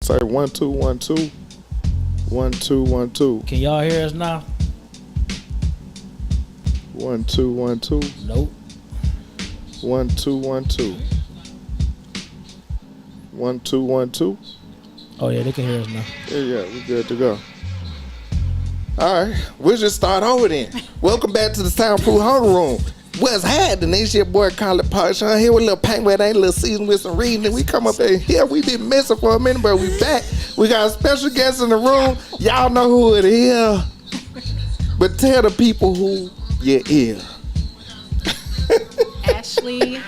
Say 1 2 1 2. 1 2 1 2. Can y'all hear us now? 1 2 1 2. Nope. 1 2 1 2. 1 2 1 2. Oh yeah, they can hear us now. Yeah, we good to go. All right, we'll just start over then. Welcome back to the Soundproof Hunger Room. What's happening? It's your boy Colin Parson here with a little paint where it ain't a little season with some reading. And we come up in here. We been missing for a minute, but we back. We got a special guest in the room. Y'all know who it is. But tell the people who you is. Ashley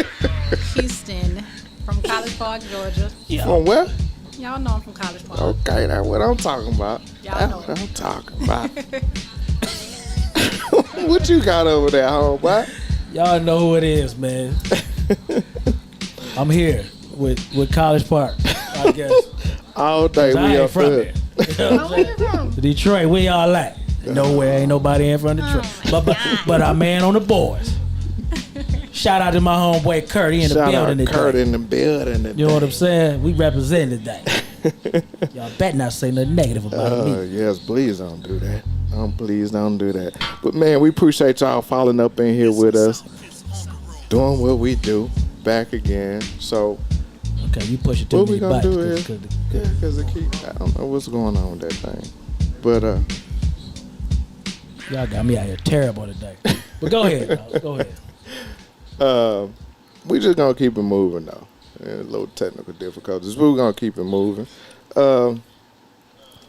Houston from College Park, Georgia. Yeah. From where? Y'all know I'm from College Park. Okay, that's what I'm talking about. Y'all That's know. what I'm talking about. What you got over there, homeboy? Y'all know who it is, man. I'm here with College Park, I guess. All day I we ain't up from here. here. You know what I'm saying? Detroit, where y'all at? Nowhere, ain't nobody in from Detroit. But our man on the boards. Shout out to my homeboy Kurt. He in the Shout building out today. Kurt in the building today. You know what I'm saying? We represent today. Y'all better not say nothing negative about me. Yes, please don't do that. Please don't do that. But man, we appreciate y'all following up in here with us, doing what we do, back again. So Okay, you push it to what me. we gonna do is, because I don't know what's going on with that thing. But y'all got me out here terrible today. But go ahead, dog. Go ahead. we just gonna keep it moving though. A little technical difficulties, but we're gonna keep it moving. A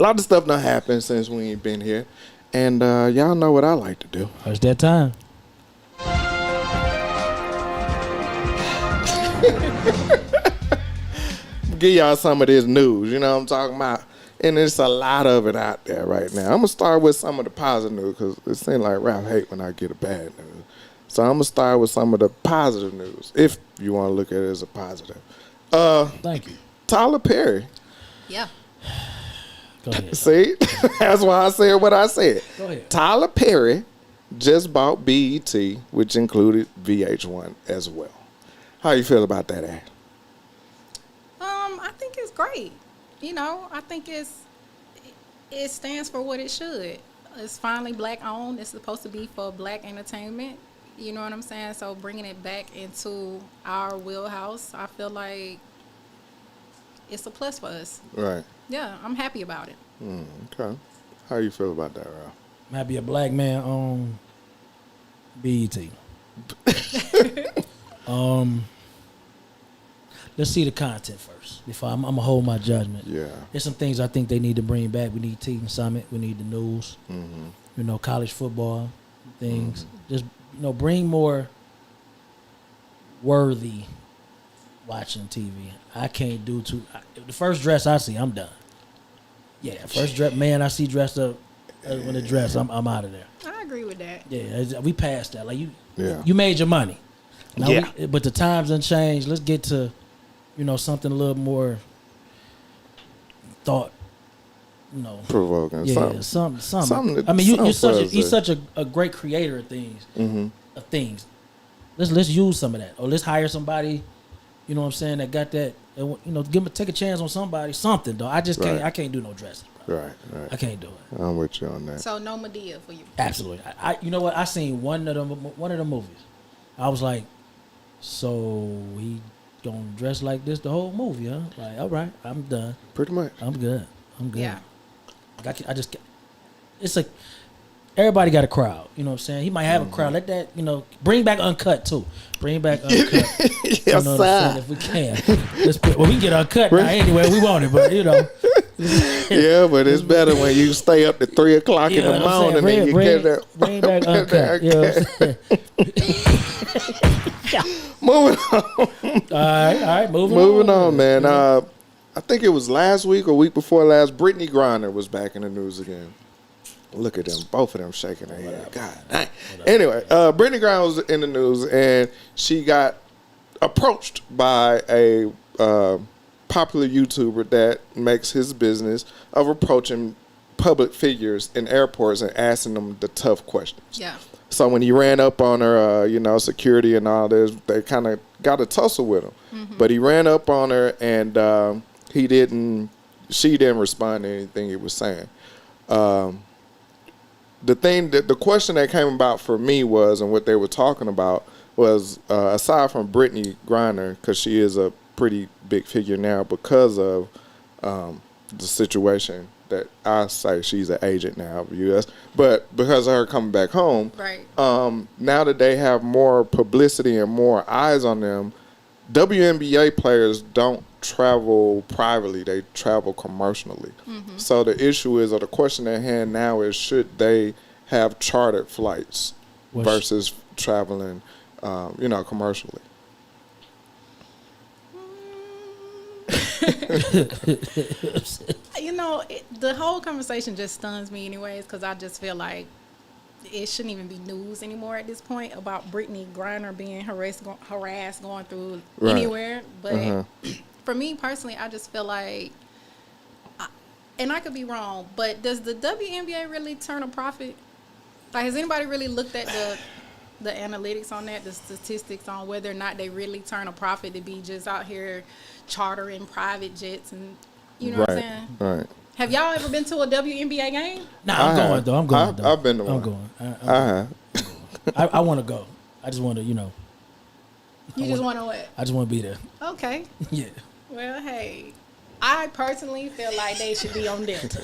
lot of stuff done happened since we ain't been here. And y'all know what I like to do. It's that time. Give y'all some of this news, you know what I'm talking about? And there's a lot of it out there right now. I'm going to start with some of the positive news because it seems like rap hate when I get a bad news. So I'm going to start with some of the positive news, if you want to look at it as a positive. Thank you. Tyler Perry. Yeah. Go ahead. See? That's why I said what I said. Go ahead. Tyler Perry just bought BET, which included VH1 as well. How you feel about that, Ash? I think it's great. You know, I think it stands for what it should. It's finally black owned. It's supposed to be for black entertainment. You know what I'm saying? So bringing it back into our wheelhouse, I feel like it's a plus for us. Right. Yeah, I'm happy about it. Okay. How you feel about that, Ralph? Might be a black man on BET. Let's see the content first before I'm gonna hold my judgment. Yeah. There's some things I think they need to bring back. We need Team Summit. We need the news. Mm-hmm. You know, college football things. Just bring more worthy watching TV. I can't do too. The first dress I see, I'm done. Yeah, first dress man I see dressed up when the dress, I'm out of there. I agree with that. Yeah, we passed that. Like Yeah. you made your money. Now Yeah. but the times done changed. Let's get to, something a little more thought. Provoking. Yeah, something. I mean, you're such a great creator of things. Mm-hmm. Of things. Let's use some of that, or let's hire somebody. You know what I'm saying? That got that. Take a chance on somebody. Something though. I just can't. Right. I can't do no dresses, bro. Right. I can't do it. I'm with you on that. So no Medea for you. Absolutely. You know what? I seen one of the movies. I was like, so he gonna dress like this the whole movie, huh? Like, all right, I'm done. Pretty much. I'm good. Yeah. It's like everybody got a crowd. You know what I'm saying? He might have a crowd. Let that, bring back Uncut too. Bring back Uncut. Yes, you know what I'm saying? If we can. We can get Uncut now anyway. We want it, but Yeah, but it's better when you stay up to 3 o'clock in the morning and you get that. Bring back Uncut. You know what I'm saying? Moving on. All right. Moving on, man. I think it was last week or week before last. Brittany Griner was back in the news again. Look at them, both of them shaking their head. God dang. Anyway, Brittany Griner was in the news, and she got approached by a popular YouTuber that makes his business of approaching public figures in airports and asking them the tough questions. Yeah. So when he ran up on her, security and all this, they kind of got a tussle with him. Mm-hmm. But he ran up on her and he didn't she didn't respond to anything he was saying. The question that came about for me was, and what they were talking about was, aside from Brittany Griner, because she is a pretty big figure now because of the situation that I say she's an agent now of the U.S., but because of her coming back home, Right. Now that they have more publicity and more eyes on them, WNBA players don't travel privately, they travel commercially. So the issue is, or the question at hand now is, should they have chartered flights versus traveling, commercially? The whole conversation just stuns me anyways, because I just feel like it shouldn't even be news anymore at this point about Brittany Griner being harassed going through anywhere. But for me personally, I just feel like, and I could be wrong, but does the WNBA really turn a profit? Like, has anybody really looked at the analytics on that, the statistics on whether or not they really turn a profit to be just out here chartering private jets and, you know what I'm saying? Right. Have y'all ever been to a WNBA game? Nah, I'm going though. I've been to one. I'm going. I have. I want to go. I just want to, You just want to what? I just want to be there. Okay. Yeah. Well, hey, I personally feel like they should be on Delta.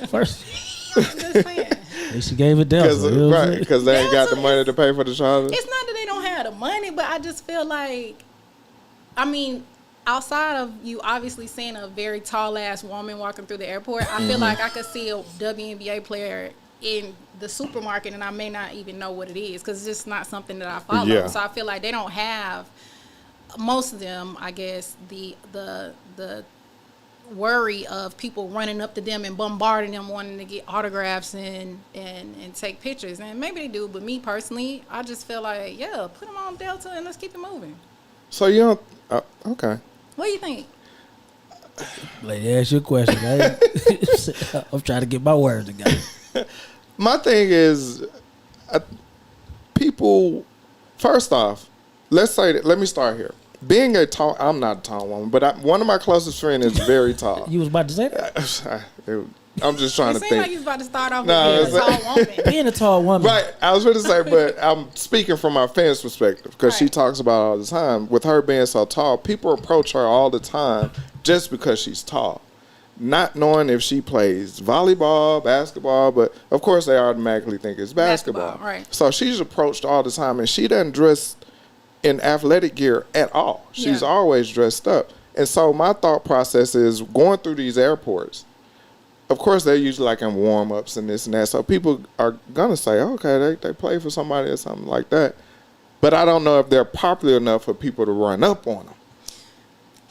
First, I'm just saying. she gave it Delta. Because they ain't got the money to pay for the charter. It's not that they don't have the money, but I just feel like, outside of you obviously seeing a very tall ass woman walking through the airport, I feel like I could see a WNBA player in the supermarket and I may not even know what it is because it's just not something that I follow. Yeah. So I feel like they don't have, most of them, I guess, the worry of people running up to them and bombarding them wanting to get autographs and take pictures. And maybe they do, but me personally, I just feel like, put them on Delta and let's keep it moving. So you don't, okay. What do you think? Lady, ask you a question. I'm trying to get my words together. My thing is, people, first off, let me start here. Being I'm not a tall woman, but one of my closest friends is very tall. You was about to say that? I'm just trying to think. It seems like he's about to start off with being a tall woman. Being a tall woman. Right. I was going to say, but I'm speaking from my fan's perspective because she talks about it all the time. With her being so tall, people approach her all the time just because she's tall, not knowing if she plays volleyball, basketball, but of course they automatically think it's basketball. Right. So she's approached all the time, and she doesn't dress in athletic gear at all. She's always dressed up. And so my thought process is going through these airports, of course, they're usually like in warm-ups and this and that. So people are going to say, okay, they play for somebody or something like that. But I don't know if they're popular enough for people to run up on them.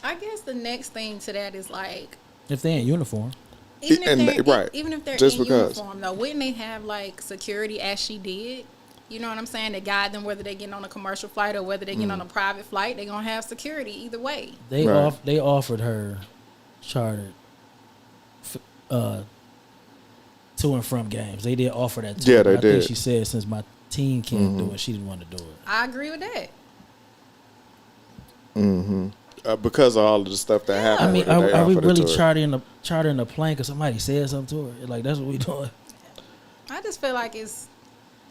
I guess the next thing to that is like, if they're in uniform. Even if they're Just in because. uniform, though, wouldn't they have like security as she did? You know what I'm saying? To guide them whether they're getting on a commercial flight or whether they're getting on a private flight. They're going to have security either way. They offered her chartered to and from games. They did offer that to her. They I did. think she said since my team can't do it, she didn't want to do it. I agree with that. Because of all of the stuff that happened. I mean, are we really chartering a plane because somebody said something to her? Like, that's what we doing. I just feel like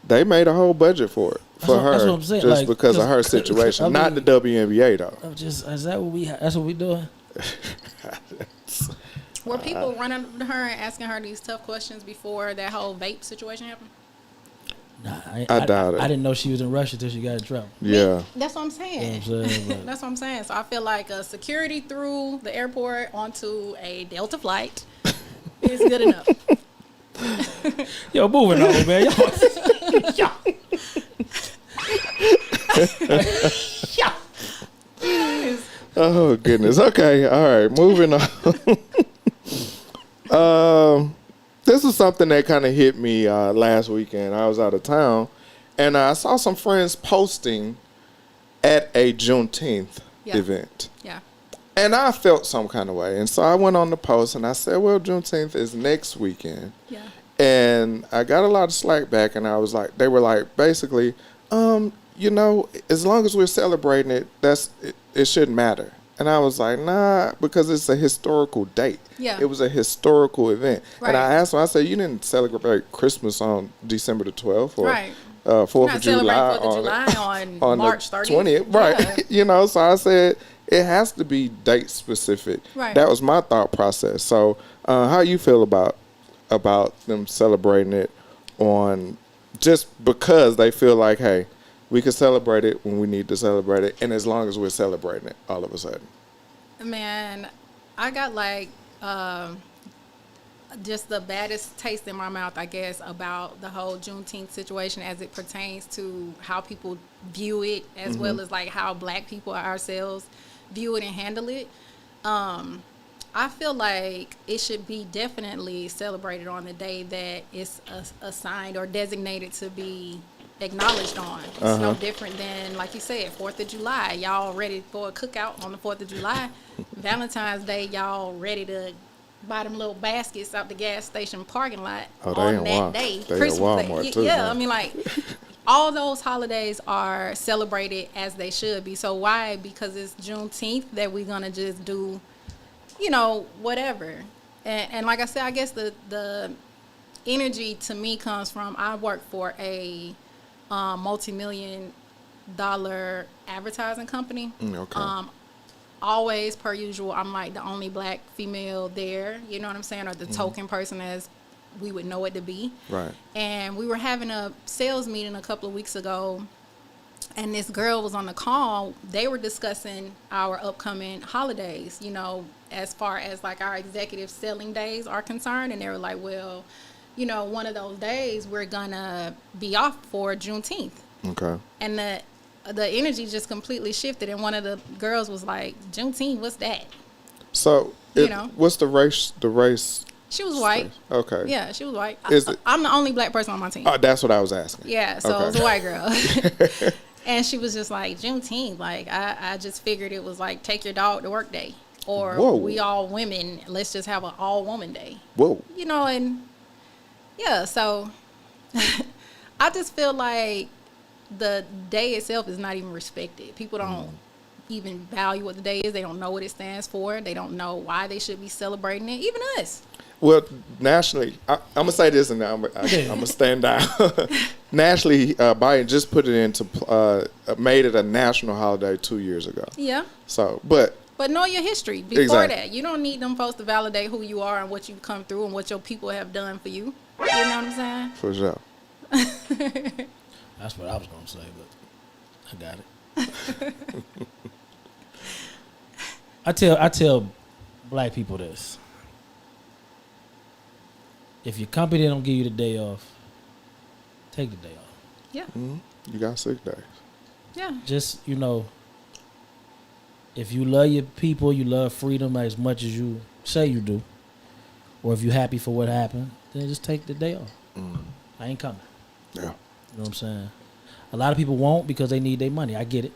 they made a whole budget for it. Her. That's what I'm saying. Just like, because of her situation. I mean, not the WNBA, though. Is that what that's what we doing? Were people running up to her and asking her these tough questions before that whole vape situation happened? Nah, I doubt it. I didn't know she was in Russia until she got in trouble. Yeah. That's what I'm saying. You know what I'm saying? That's what I'm saying. So I feel like security through the airport onto a Delta flight is good enough. Yo, moving on, man. Oh, goodness. Okay. All right. Moving on. This is something that kind of hit me last weekend. I was out of town, and I saw some friends posting at a Juneteenth event. Yeah. And I felt some kind of way. And so I went on the post, and I said, well, Juneteenth is next weekend. Yeah. And I got a lot of slack back, and I was like, they were like, basically, as long as we're celebrating it, it shouldn't matter. And I was like, nah, because it's a historical date. Yeah. It was a historical event. Right. And I asked him, I said, you didn't celebrate Christmas on December the 12th or Right. 4th of July, 4th of July on, on March the 30th. 20th. Right. Yeah. You know, so I said, it has to be date specific. Right. That was my thought process. So how you feel about them celebrating it on just because they feel like, hey, we can celebrate it when we need to celebrate it, and as long as we're celebrating it all of a sudden. Man, I got like just the baddest taste in my mouth, I guess, about the whole Juneteenth situation as it pertains to how people view it, as well as like how Black people ourselves view it and handle it. I feel like it should be definitely celebrated on the day that it's assigned or designated to be acknowledged on. It's no different than, like you said, 4th of July. Y'all ready for a cookout on the 4th of July. Valentine's Day, y'all ready to buy them little baskets out the gas station parking lot on that day. They Christmas at Walmart Day. too, Yeah, man. I mean, like, all those holidays are celebrated as they should be. So why? Because it's Juneteenth that we're going to just do, you know, whatever. And like I said, I guess the energy to me comes from, I work for a multi-million-dollar advertising company. Okay. Always, per usual, I'm like the only Black female there, you know what I'm saying, or the token person as we would know it to be. Right. And we were having a sales meeting a couple of weeks ago, and this girl was on the call. They were discussing our upcoming holidays, you know, as far as like our executive selling days are concerned. And they were like, well, you know, one of those days we're gonna be off for Juneteenth. Okay. And the energy just completely shifted, and one of the girls was like, Juneteenth, what's that? So, you know, what's the race? She was white. Okay. Yeah, she was white. Is it? I'm the only Black person on my team. Oh, that's what I was asking. Yeah, so okay. it was a white girl. And she was just like, Juneteenth, like, I just figured it was like, take your dog to work day. Or Whoa. we all women, let's just have an all woman day. Whoa. You know, and yeah, so I just feel like the day itself is not even respected. People don't even value what the day is. They don't know what it stands for. They don't know why they should be celebrating it. Even us. Well, nationally, I'm going to say this and I'm going to stand down. Nationally, Biden just put it into, made it a national holiday 2 years ago. Yeah. So, but know your history before exactly. that. You don't need them folks to validate who you are and what you've come through and what your people have done for you. You know what I'm saying? For sure. That's what I was going to say, but I got it. I tell Black people this. If your company don't give you the day off, take the day off. Yeah. Mm-hmm. You got 6 days. Yeah. Just, you know, if you love your people, you love freedom as much as you say you do, or if you're happy for what happened, then just take the day off. I ain't coming. Yeah. You know what I'm saying? A lot of people won't because they need their money. I get it.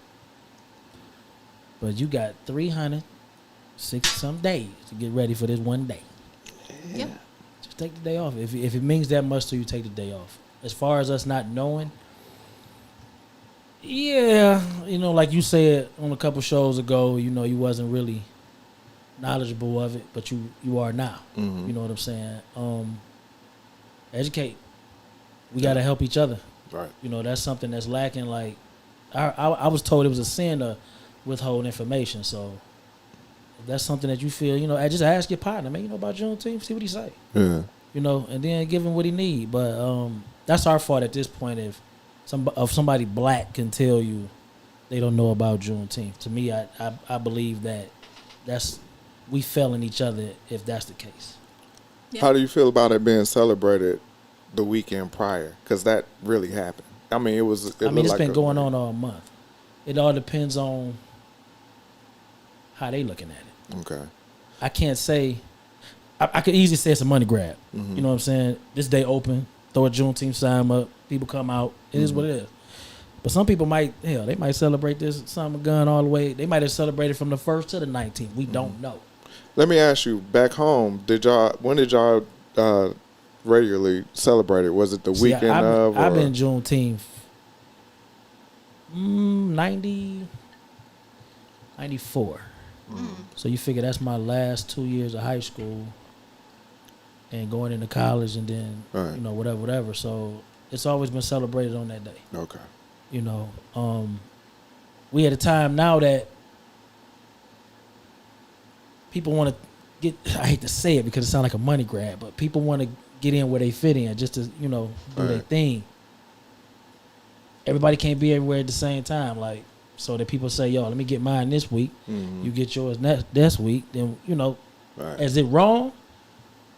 But you got 360-some days to get ready for this one day. Yeah. Just take the day off. If it means that much to you, take the day off. As far as us not knowing, yeah, you know, like you said on a couple shows ago, you know, you wasn't really knowledgeable of it, but you are now. Mm-hmm. You know what I'm saying? Educate. We got to help each other. Right. You know, that's something that's lacking. Like, I was told it was a sin to withhold information. So, if that's something that you feel, you know, just ask your partner, man, you know about Juneteenth, see what he say. Yeah. You know, and then give him what he need. But that's our fault at this point. If somebody Black can tell you they don't know about Juneteenth, to me, I believe that's we failing each other if that's the case. Yeah. How do you feel about it being celebrated the weekend prior? Because that really happened. I mean, it's been going on all month. It all depends on how they looking at it. Okay. I can't say. I could easily say it's a money grab. Mm-hmm. You know what I'm saying? This day open, throw a Juneteenth sign up, people come out. It is what it is. But some people they might celebrate this summer gun all the way. They might have celebrated from the 1st to the 19th. We don't know. Let me ask you, back home, when did y'all regularly celebrate it? Was it the weekend of? I've been Juneteenth 94. So you figure that's my last 2 years of high school and going into college and then, Right. you know, whatever. So it's always been celebrated on that day. Okay. You know, we at a time now that people want to get, I hate to say it because it sounds like a money grab, but people want to get in where they fit in just to, you know, do their thing. Everybody can't be everywhere at the same time. Like, so that people say, yo, let me get mine this week. You get yours next week. Then, you know, is it wrong?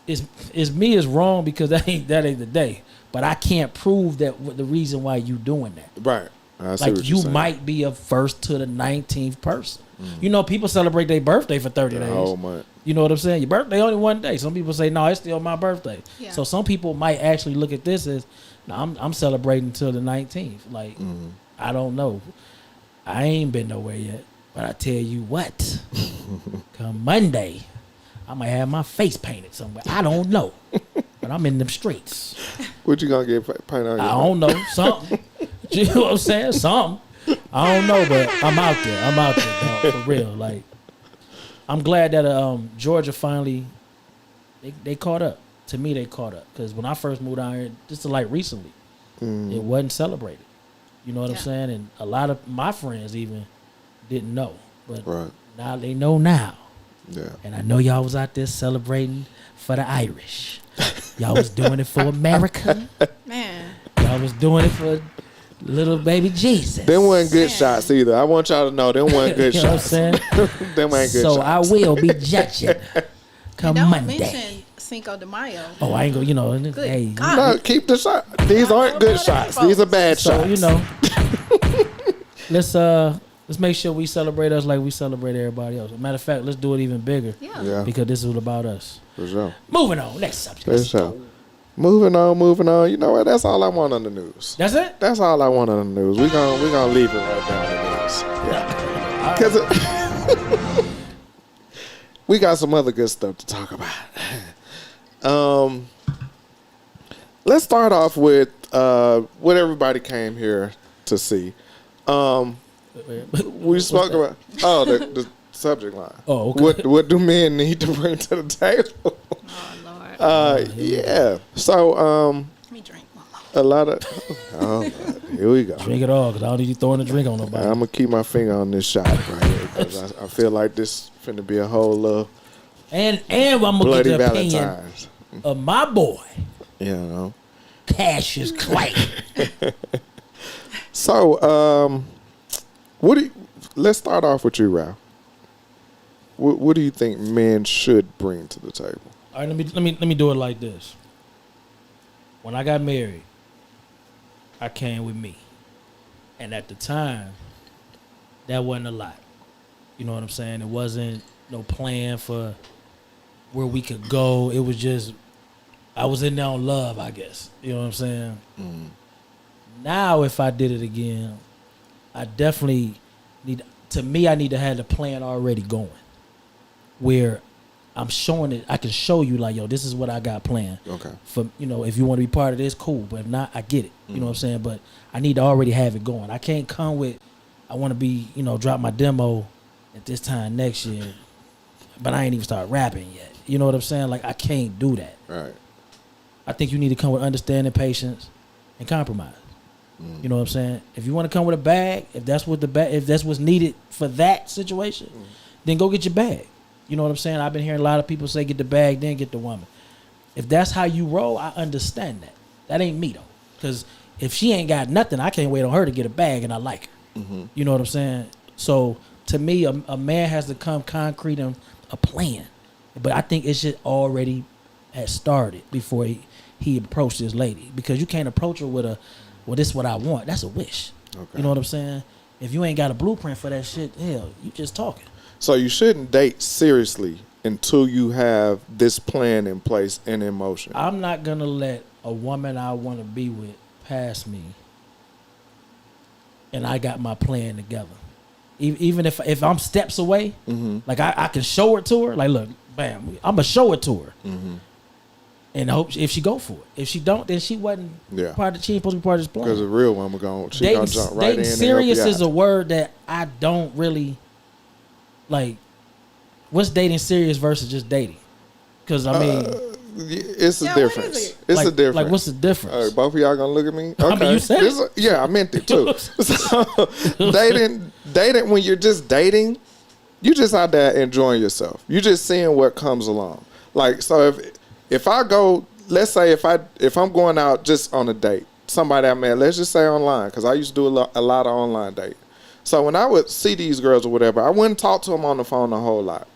It's me is wrong because that ain't the day. But I can't prove that the reason why you doing that. Right. I see like what you're you saying. might be a first to the 19th person. You know, people celebrate their birthday for 30 days. Oh my. You know what I'm saying? Your birthday only one day. Some people say, no, it's still my birthday. Yeah. So some people might actually look at this as, no, I'm celebrating till the 19th. Like, I don't know. I ain't been nowhere yet. But I tell you what, come Monday, I might have my face painted somewhere. I don't know. But I'm in them streets. What you gonna get painted on? I don't know. Something. You know what I'm saying? Something. I don't know, but I'm out there. Dog, for real. Like, I'm glad that Georgia finally they caught up. To me, they caught up because when I first moved down here, just like recently, it wasn't celebrated. You know what I'm saying? And a lot of my friends even didn't know, but now they know now. Yeah. And I know y'all was out there celebrating for the Irish. Y'all was doing it for America. Man. Y'all was doing it for little baby Jesus. Them weren't good shots either. I want y'all to know them weren't good You know what I'm shots. saying? Them ain't good So shots. I will be judging come Don't Monday. mention Cinco de Mayo. Oh, I ain't gonna, you know, Good hey. God. No, keep the shot. These aren't good shots. These are bad So, shots. you know, let's make sure we celebrate us like we celebrate everybody else. Matter of fact, let's do it even bigger. Yeah. Because this is about us. For sure. Moving on, next subject. For sure. Moving on. You know what? That's all I want on the news. That's it? That's all I want on the news. We're gonna leave it right there on the news. Yeah. Because we got some other good stuff to talk about. Let's start off with what everybody came here to see. We spoke about the subject line. Oh, okay. What do men need to bring to the table? Oh, Lord. Yeah. So Let me drink one more. a lot of here we go. Drink it all, because I don't need you throwing a drink on nobody. I'm gonna keep my finger on this shot right here because I feel like this finna be a whole little And I'm gonna get bloody the opinion Valentine's. of my boy, You know. Cassius Clay. So let's start off with you, Ralph. What do you think men should bring to the table? All right, let me do it like this. When I got married, I came with me, and at the time, that wasn't a lot. You know what I'm saying? It wasn't no plan for where we could go. It was just I was in there on love, I guess. You know what I'm saying? Now, if I did it again, I definitely I need to have the plan already going, where I'm showing it. I can show you like, yo, this is what I got planned. Okay. For, you know, if you want to be part of this, cool. But if not, I get it. You know what I'm saying? But I need to already have it going. I can't come with, I want to be, drop my demo at this time next year, but I ain't even start rapping yet. You know what I'm saying? Like, I can't do that. Right. I think you need to come with understanding, patience, and compromise. You know what I'm saying? If you want to come with a bag, if that's what's needed for that situation, then go get your bag. You know what I'm saying? I've been hearing a lot of people say get the bag, then get the woman. If that's how you roll, I understand that. That ain't me though. Because if she ain't got nothing, I can't wait on her to get a bag and I like her. You know what I'm saying? So to me, a man has to come concrete and a plan. But I think it should already have started before he approached this lady. Because you can't approach her with well, this is what I want. That's a wish. Okay. You know what I'm saying? If you ain't got a blueprint for that shit, hell, you just talking. So you shouldn't date seriously until you have this plan in place and in motion. I'm not going to let a woman I want to be with pass me and I got my plan together. Even if I'm steps away, like I can show it to her. Like, look, bam, I'm going to show it to her. And I hope if she go for it. If she don't, then she wasn't part of. She ain't supposed to be part of this plan. Because a real woman gonna jump right in. Dating serious is a word that I don't really like. what's dating serious versus just dating? Because I mean, it's a Yeah, what difference. is it? It's like, a difference. Like, what's the difference? Both of y'all gonna look at me? Okay. I mean, you said it. Yeah, I meant it too. So, dating when you're just dating, you just out there enjoying yourself. You just seeing what comes along. Like, so if I go, let's say if I'm going out just on a date, somebody I met, let's just say online, because I used to do a lot of online dating. So when I would see these girls or whatever, I wouldn't talk to them on the phone a whole lot.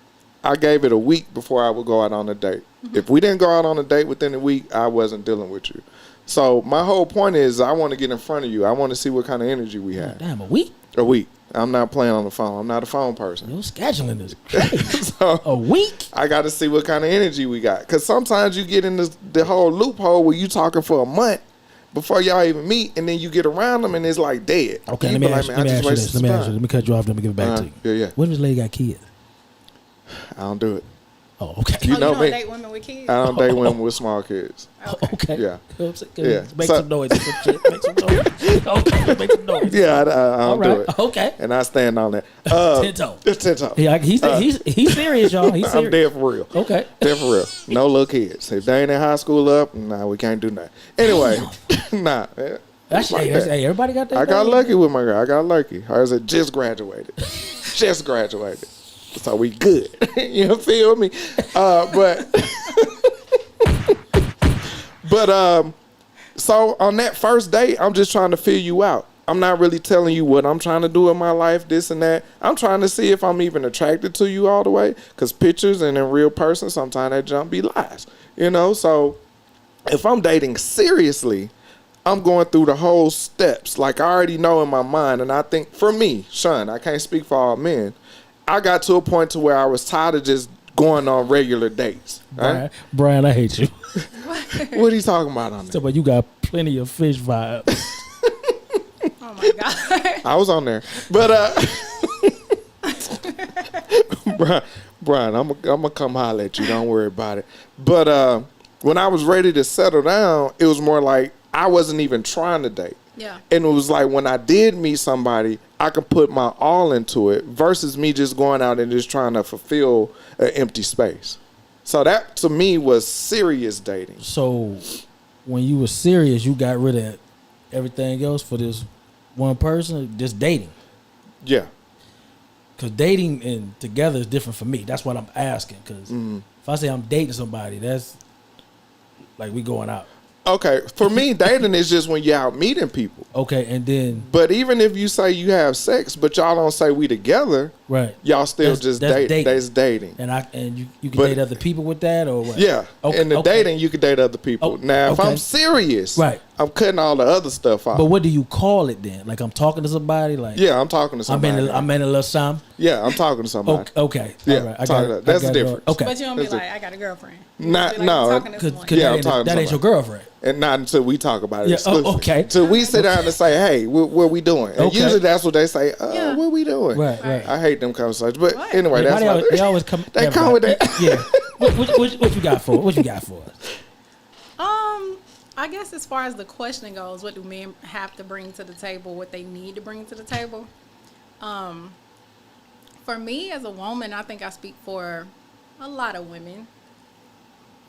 I gave it a week before I would go out on a date. If we didn't go out on a date within a week, I wasn't dealing with you. So my whole point is I want to get in front of you. I want to see what kind of energy we have. Damn, a week? A week. I'm not playing on the phone. I'm not a phone person. Your scheduling is crazy. So A week? I got to see what kind of energy we got. Because sometimes you get in the whole loophole where you talking for a month before y'all even meet, and then you get around them and it's like dead. Okay, You let me be ask like, you "Man, I just this. wasted Let me some ask you. time." Let me cut you off. Let me give it back to you. Yeah. What if this lady got kids? I don't do it. Oh, okay. You know don't me. date women with kids? I don't date women with small kids. Okay. Yeah. Yeah. Make So- some noise. Some shit. Make some noise. Okay. Make some noise. Yeah, I All don't do right. it. Okay. And I stand on that. 10 toe. 10 toe. Yeah, he's serious, y'all. He's I'm serious. dead for real. Okay. Dead for real. No little kids. If they ain't in high school up, nah, we can't do nothing. Anyway, nah. That's, like hey, that. hey, everybody got that. I got thing? lucky with my girl. I got lucky. Hers had just graduated. Just graduated. So we good. You feel me? But so on that first date, I'm just trying to feel you out. I'm not really telling you what I'm trying to do in my life, this and that. I'm trying to see if I'm even attracted to you all the way. Because pictures and in real person, sometimes that jump be lies. You know? So if I'm dating seriously, I'm going through the whole steps. Like I already know in my mind. And I think for me, Sean, I can't speak for all men. I got to a point to where I was tired of just going on regular dates. Right? Brian, I hate you. What are you talking about on So, there? but you got plenty of fish vibes. Oh my God. I was on there. But Brian, I'm gonna come holler at you. Don't worry about it. But when I was ready to settle down, it was more like I wasn't even trying to date. Yeah. And it was like when I did meet somebody, I could put my all into it versus me just going out and just trying to fulfill an empty space. So that to me was serious dating. So, when you were serious, you got rid of everything else for this one person, just dating. Yeah. Because dating and together is different for me. That's what I'm asking. Because if I say I'm dating somebody, that's like we going out. Okay. For me, dating is just when you're out meeting people. Okay, and then But even if you say you have sex, but y'all don't say we together, right, y'all still That's- just that's date. dating. That's dating. and you can But- date other people with that or what? Yeah. Okay, In the okay. dating, you can date other people. Oh, Now, if okay. I'm serious, Right. I'm cutting all the other stuff out. But what do you call it then? Like I'm talking to somebody. Like Yeah, I'm talking to somebody. I'm in a little something. Yeah, I'm talking to somebody. Okay. Yeah, All right. I talking got to- that's I got the it. difference. Okay. But you don't be That's like, I got a girlfriend. You Not- be like, no, I'm talking to someone. Yeah, I'm talking to that ain't your somebody. girlfriend. And not until we talk about it Yeah, exclusively. okay. Until we sit down and say, hey, what we doing? And Okay. usually that's what they say, Yeah. what we doing? Right. Right. I hate them conversations. But What? anyway, Yeah, that's why my, they always come. They never come mind. with that. Yeah. What you got for? What you got for us? I guess as far as the question goes, what do men have to bring to the table? What they need to bring to the table? For me as a woman, I think I speak for a lot of women.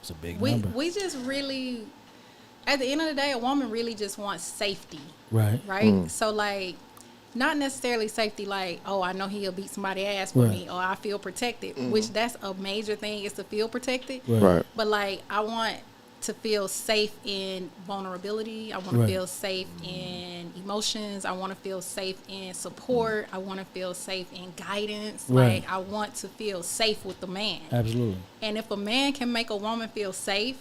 It's a big We number. we just really, at the end of the day, a woman really just wants safety, Right. right? So like, not necessarily safety like, oh, I know he'll beat somebody's ass for Right. me, or I feel protected, which that's a major thing is to feel protected. Right. But like, I want to feel safe in vulnerability. I want to Right. feel safe in emotions. I want to feel safe in support. I want to feel safe in guidance. Right. Like, I want to feel safe with the man. Absolutely. And if a man can make a woman feel safe,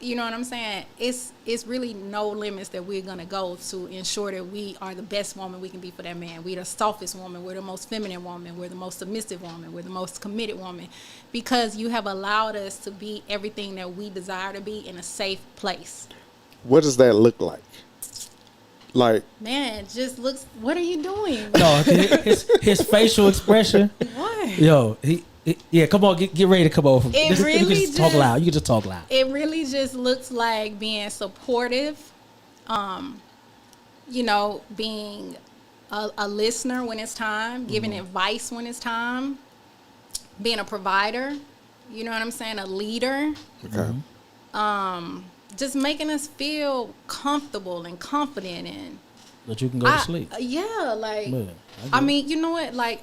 you know what I'm saying? It's really no limits that we're gonna go to ensure that we are the best woman we can be for that man. We're the softest woman. We're the most feminine woman. We're the most submissive woman. We're the most committed woman, because you have allowed us to be everything that we desire to be in a safe place. What does that look like? Like, Man, it just looks. What are you doing? No, his facial expression. What? Yo, yeah. Come on, get ready to come over. It You can really just talk just- loud. You can just talk loud. It really just looks like being supportive, you know, being a listener when it's time, giving advice when it's time, being a provider. You know what I'm saying? A leader. Okay. Just making us feel comfortable and confident and That you can go to sleep. Yeah, like Man, I mean, you know what? Like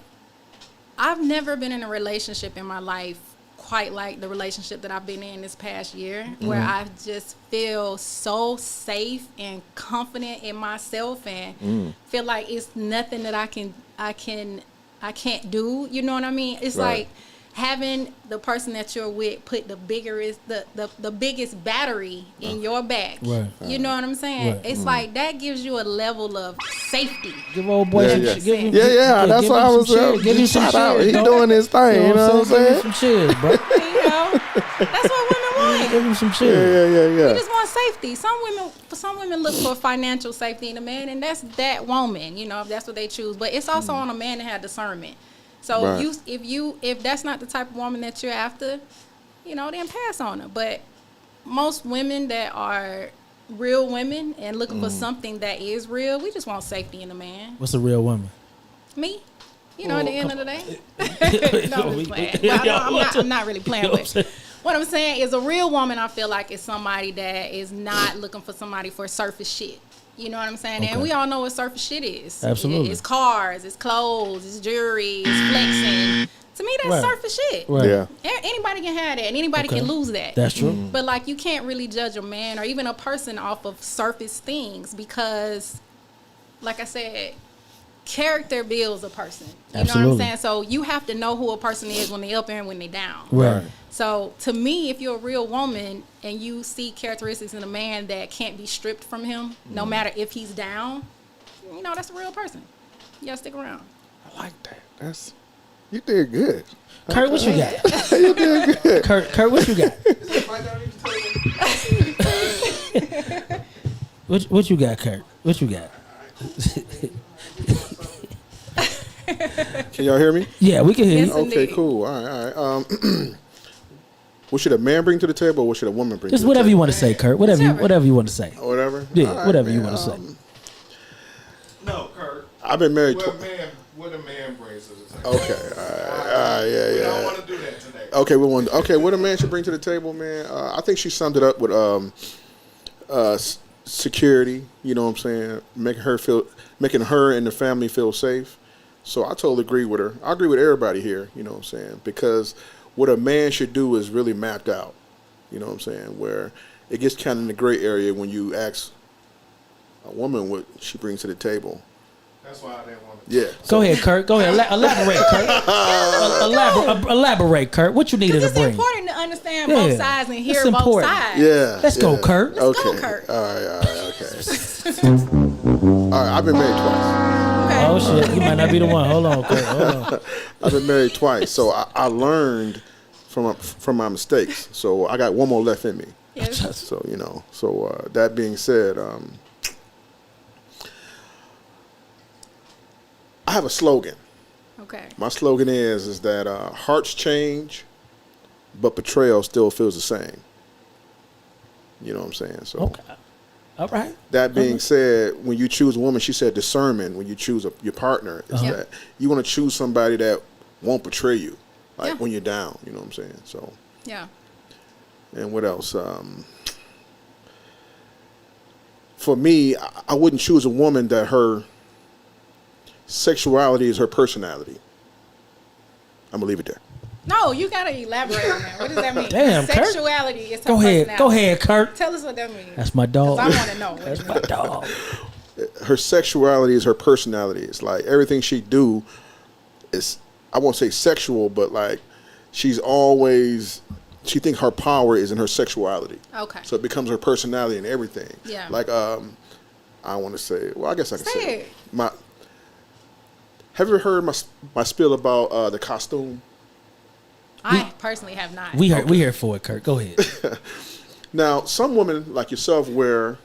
I've never been in a relationship in my life quite like the relationship that I've been in this past year, where I just feel so safe and confident in myself and feel like it's nothing that I can't do. You know what I mean? It's like having the person that you're with put the biggest battery in your back. Right. You know what I'm saying? Right. It's like that gives you a level of safety. Give old boy some shit. Give him, That's give what him I was some cheers. Give him some shout out. cheers, He dog. doing his thing, you know what I'm Give him saying? some cheers, bro. You know, that's what women want. Give him some cheers. You just want safety. Some women look for financial safety in a man, and that's that woman. You know, if that's what they choose. But it's also on a man to have discernment. So if that's not the type of woman that you're after, you know, then pass on her. But most women that are real women and looking for something that is real, we just want safety in a man. What's a real woman? Me. You know, at the end of the day. No, I'm just playing. Well, I'm not really playing with. What I'm saying is a real woman, I feel like, is somebody that is not looking for somebody for surface shit. You know what I'm saying? Okay. And we all know what surface shit is. Absolutely. It's cars, it's clothes, it's jewelry, it's flexing. To me, that's surface shit. Right. Yeah. Anybody can have that, and anybody can lose that. That's true. But like, you can't really judge a man or even a person off of surface things because, like I said, character builds a person. You know what I'm saying? So you have to know who a person is when they up and when they down. Right. So to me, if you're a real woman and you see characteristics in a man that can't be stripped from him, no matter if he's down, you know, that's a real person. You gotta stick around. I like that. You did good. Kurt, what you got? You did good. Kurt, what you got? What you got, Kurt? What you got? Can y'all hear me? Yeah, we can hear Yes, you. indeed. Okay, cool. All right. What should a man bring to the table, or what should a woman bring Just to the whatever table? you want to say, Kurt. Whatever you want to say. Whatever? Yeah, All right, whatever you man. want to say. No, Kurt. I've been married What a man brings to the table. Okay. All right. Yeah. We don't want to do that today. Okay, what a man should bring to the table, man. I think she summed it up with security. You know what I'm saying? Making her and the family feel safe. So I totally agree with her. I agree with everybody here. You know what I'm saying? Because what a man should do is really mapped out. You know what I'm saying? Where it gets kind of in the gray area when you ask a woman what she brings to the table. That's why I didn't want to. Yeah. Go ahead, Kurt. Go ahead. Elaborate, Kurt. Elaborate, Kurt. What you needed to It's bring? important to understand both sides and hear It's both important. sides. Yeah. Let's go, Kurt. Let's Okay. go, Kurt. All right. Okay. All right. I've been married twice. Okay. Oh shit, you might not be the one. Hold on, Kurt. Hold on. I've been married twice, so I learned from my mistakes. So I got one more left in me. Yes. So that being said, I have a slogan. Okay. My slogan is that hearts change, but betrayal still feels the same. You know what I'm saying? So Okay. All right. that being said, when you choose a woman, she said discernment. When you choose your partner, is that you want to choose somebody that won't betray you, like when you're down. You know what I'm saying? So Yeah. and what else? For me, I wouldn't choose a woman that her sexuality is her personality. I'm gonna leave it there. No, you gotta elaborate on that. What does that mean? Damn, Kurt. Sexuality is her Go ahead. personality. Go ahead, Kurt. Tell us what that means. That's my dog. 'Cause I want to know. That's my dog. Her sexuality is her personality. It's like everything she do is, I won't say sexual, but like she thinks her power is in her sexuality. Okay. So it becomes her personality and everything. Yeah. Like I want to say, well, I guess I can say Say it. Have you ever heard my spiel about the costume? I personally have not. We here for it, Kurt. Go ahead. Now, some women like yourself wear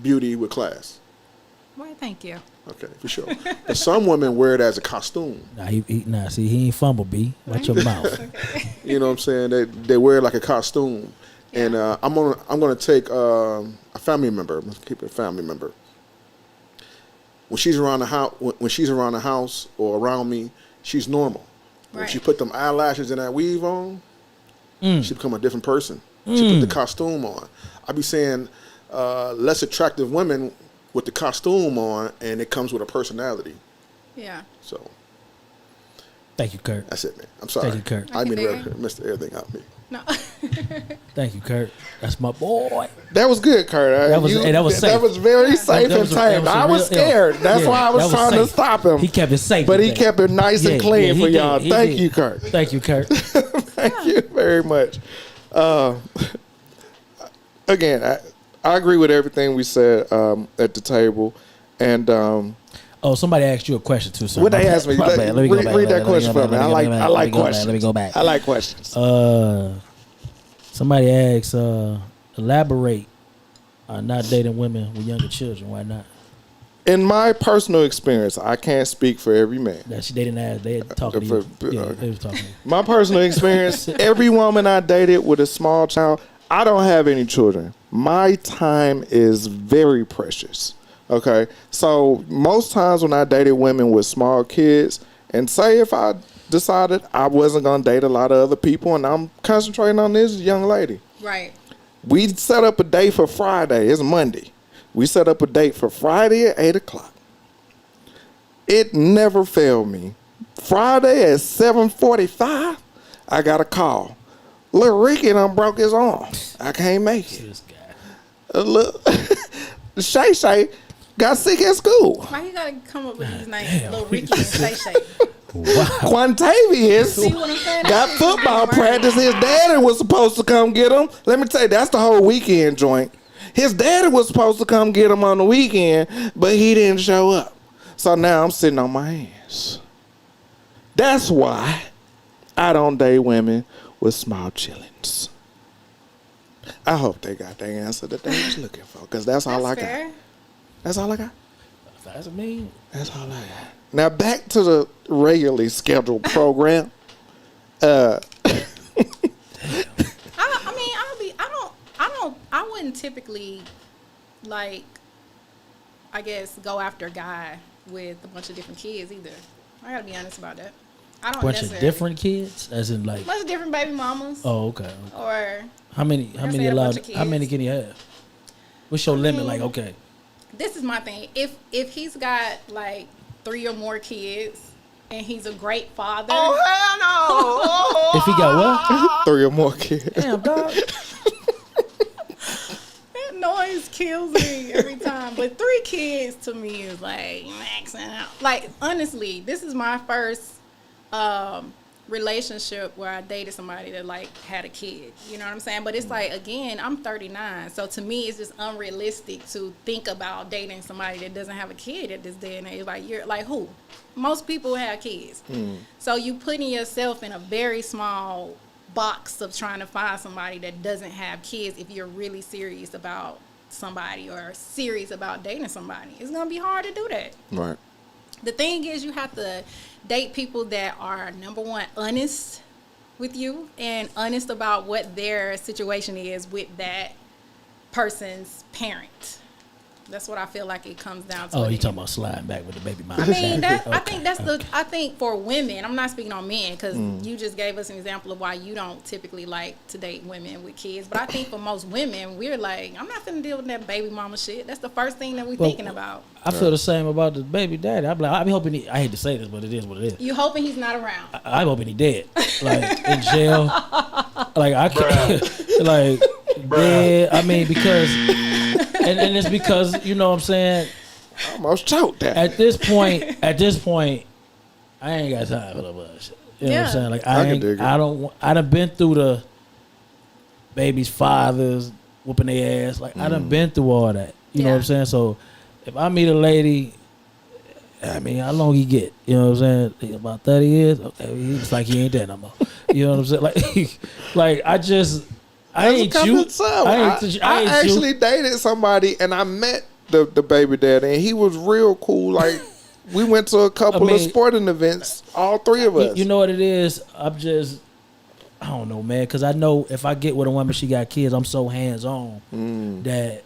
beauty with class. Well, thank you. Okay, for sure. But some women wear it as a costume. See, he ain't fumble, B. Watch your mouth. You know what I'm saying? They wear it like a costume. Yeah. And I'm gonna take a family member. Let's keep it a family member. When she's around the house, or around me, she's normal. When Right. she put them eyelashes and that weave on, she become a different person. She put the costume on. I be saying less attractive women with the costume on, and it comes with a personality. Yeah. So Thank you, Kurt. that's it, man. I'm sorry. Thank you, Kurt. I mean, Okay, to missed everything out of me. No. Thank you, Kurt. That's my boy. That was good, Kurt. That was- and that was safe. That was very safe That and was a- tame. that was a I was real- scared. That's yeah, why I was that was trying to safe. stop him. He kept it safe. But he today. kept it nice and clean he for did. y'all. He Thank did. you, Kurt. Thank you, Kurt. Thank you very much. Again, I agree with everything we said at the table. And Oh, somebody asked you a question too. So what they asked me, My bad. Let me go back. read that Let me question go for back. me. I like questions. Let me go back. I like questions. Somebody asked, elaborate on not dating women with younger children. Why not? In my personal experience, I can't speak for every man. They didn't ask. They had talking to you. Yeah, okay. they was talking to you. My personal experience, every woman I dated with a small child, I don't have any children. My time is very precious. Okay. So most times when I dated women with small kids, and say if I decided I wasn't going to date a lot of other people and I'm concentrating on this young lady, Right. we set up a date for Friday. It's Monday. We set up a date for Friday at 8 o'clock. It never failed me. Friday at 7:45, I got a call. Little Ricky done broke his arm. I can't make it. This guy. Look, Shay Shay got sick at school. Why you gotta come up with these names? Little Ricky and Shay Shay. Quantavious See what I'm saying? got That football shit is practice. His daddy was supposed to come get him. Let me tell you, that's the whole weekend joint. His daddy was supposed to come get him on the weekend, but he didn't show up. So now I'm sitting on my hands. That's why I don't date women with small chillings. I hope they got their answer that they was looking for, because that's all I got. fair. That's all I got. That's me. That's all I got. Now back to the regularly scheduled program. I wouldn't typically, like, I guess, go after a guy with a bunch of different kids either. I gotta be honest about that. I don't Bunch of necessarily. different kids, as in like. Bunch of different baby mamas. Oh, okay. Or How many? How I many said a allowed? bunch of How many kids. can he have? What's your limit? Like, okay. this is my thing. If he's got like 3 or more kids and he's a great father, If he got what? 3 or more kids. Damn, dog. that noise kills me every time. But 3 kids to me is like maxing out. Like, honestly, this is my first relationship where I dated somebody that like had a kid. You know what I'm saying? But it's like, again, I'm 39, so to me it's just unrealistic to think about dating somebody that doesn't have a kid at this day and age. Like, you're like, who? Most people have kids. So you putting yourself in a very small box of trying to find somebody that doesn't have kids if you're really serious about somebody or serious about dating somebody. It's gonna be hard to do that. Right. The thing is, you have to date people that are, number one, honest with you and honest about what their situation is with that person's parent. That's what I feel like it comes down to. Oh, at you the talking end. about sliding back with the baby mama? I mean, I Okay, think that's okay. I think for women, I'm not speaking on men because you just gave us an example of why you don't typically like to date women with kids. But I think for most women, we're like, I'm not gonna deal with that baby mama shit. That's the first thing that we're Well, thinking about. I feel the same about the baby daddy. I'm like, I be hoping he. I hate to say this, but it is what it is. You hoping he's not around. I'm hoping he dead, like in jail. Like I can't, like dead. I mean, because, and it's because, you know what I'm saying. I almost choked that. At this point, I ain't got time for the bullshit. You know what I'm Yeah. saying? Like I can ain't. dig it. I done been through the baby's fathers whooping their ass. Like I done been through all that. You know what I'm saying? So if I meet a lady, I mean, how long he get? You know what I'm saying? About 30 years. Okay, it's like he ain't there no more. You know what I'm saying? Like I ain't you. I actually dated somebody and I met the baby daddy and he was real cool. Like we went to a couple of sporting events, all 3 of us. You know what it is? I don't know, man, because I know if I get with a woman, she got kids, I'm so hands on that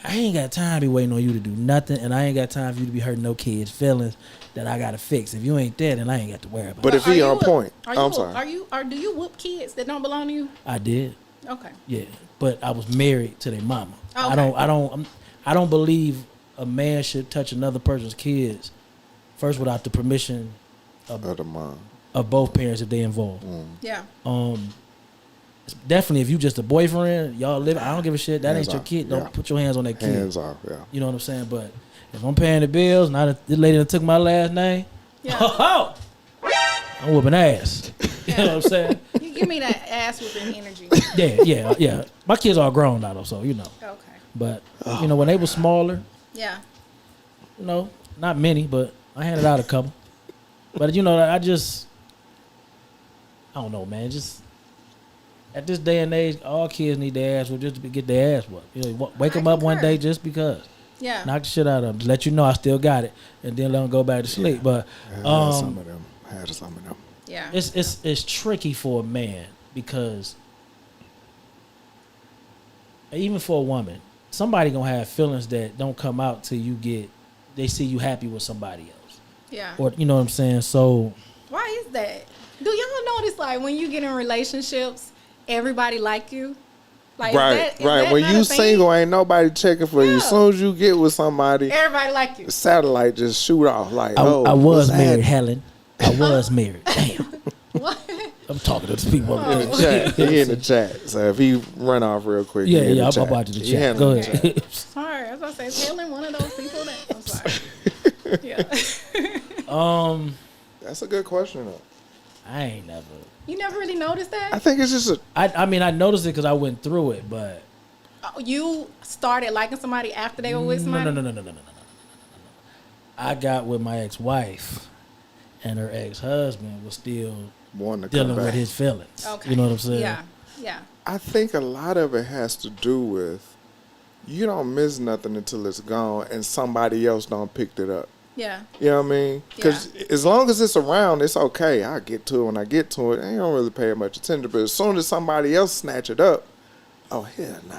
I ain't got time to be waiting on you to do nothing, and I ain't got time for you to be hurting no kids' feelings that I gotta fix. If you ain't there, then I ain't got to worry about But it. if he Are on you point, Are you I'm sorry. Do you whoop kids that don't belong to you? I did, Okay. yeah, but I was married to their mama. Okay. I don't believe a man should touch another person's kids first without the permission Other mom. of both parents if they involved. Yeah. Definitely, if you just a boyfriend, y'all live. I don't give a shit. That Hands ain't your off, kid. Don't yeah. put your hands on that kid. Hands off, yeah. You know what I'm saying? But if I'm paying the bills, and this lady that took my last name, Yeah. I'm whooping ass. You know what I'm saying? You give me that ass whooping energy. Yeah. My kids are grown now, though, so you know. Okay. But you know, when they were smaller, Yeah. you know, not many, but I handed out a couple. But you know, I don't know, man. Just at this day and age, all kids need their ass whooped just to get their ass whooped. You know, wake them up one concur. day just because. Yeah. Knock the shit out of them. Just let you know I still got it, and then let them go back to sleep. But Some of them. Had some of them. Yeah. it's tricky for a man because even for a woman, somebody gonna have feelings that don't come out till they see you happy with somebody else, Yeah. or you know what I'm saying. So Why is that? Do y'all notice like when you get in relationships, everybody like you? Like Right. is that When not you a thing? single, ain't nobody checking for you. Yeah. As soon as you get with somebody, Everybody like you. the satellite just shoot off like, I oh, was what's married, happening? Helen. I was married. Damn, What? I'm talking to the people. In the chat. He in the chat. So if he run off real quick, he in the Yeah, I'm chat. about to the He chat. handling Go the ahead. chat. Sorry, as I say, is Helen one of those people that I'm sorry. Yeah. That's a good question, though. I ain't never. You never really noticed that? I think it's just a. I mean, I noticed it because I went through it, but Oh, you started liking somebody after they were with somebody? no. I got with my ex-wife, and her ex-husband was still Wanting to dealing come with back. his feelings. Okay. You know what I'm saying? Yeah. Yeah. I think a lot of it has to do with you don't miss nothing until it's gone and somebody else don't picked it up. Yeah. You know what I mean? Because as long as it's around, it's okay. I get to it when I get to it. I don't really pay much attention. But as soon as somebody else snatch it up, oh hell nah.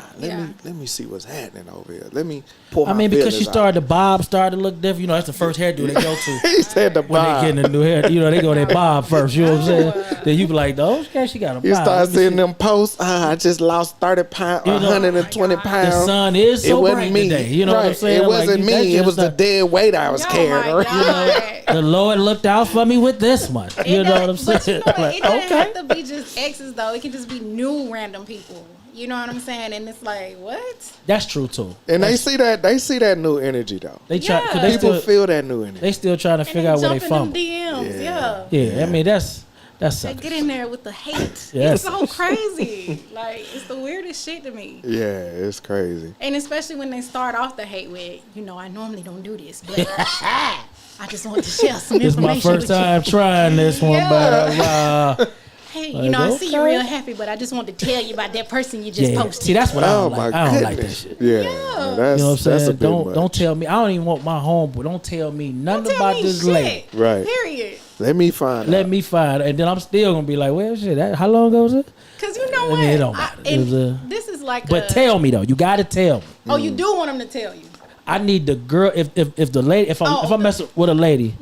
Let me see what's happening over here. Let me pull my I mean, because she feelings out. started, the bob started to look different. You know, that's the first hairdo they go to. He said the When bob. they get a new hair, you know, they go their bob first. You know what I'm saying? Then you be like, oh, okay, she got a bob. You start Let me seeing see. them posts. I just lost 30 pounds, You know, 120 oh my God. pounds. The sun is so it wasn't bright me. today. You know what I'm saying? It wasn't Like, that's me. It just was the a- dead weight I was Oh carrying. my God. The Lord looked out for me with this one. You know what I'm saying? But you know what? Like, It doesn't okay. have to be just exes though. It can just be new random people. You know what I'm saying? And it's like, what? That's true too. And they see that new energy though. They try. Yeah. Cause they People still, feel that new energy. they still trying to figure out where they jump in from. them DMs. Yeah. Yeah, I mean that's They something. get in there with the hate. Yes. It's so crazy. Like, it's the weirdest shit to me. Yeah, it's crazy. And especially when they start off the hate with, you know, I normally don't do this, but I just want to share some It's information my first with time trying this one, but you. Hey, you know, I see you're okay. real happy, but I just want to tell you about that person you just yeah. posted. See, that's what I Oh don't my like. I don't like that goodness. shit. Yeah, Yeah. that's, You know what I'm that's a saying? bit Don't much. tell me. I don't even want my homeboy. Don't tell me nothing Don't tell about me this shit. lady. Right. Period. Let me find Let out. me find, and then I'm still gonna be like, well, shit. How long ago was it? Because you know I what? mean, it don't matter. It was and this is like But tell me though. You gotta tell me. Oh, you do want them to tell you. I need the girl. If the lady, if I mess with a lady,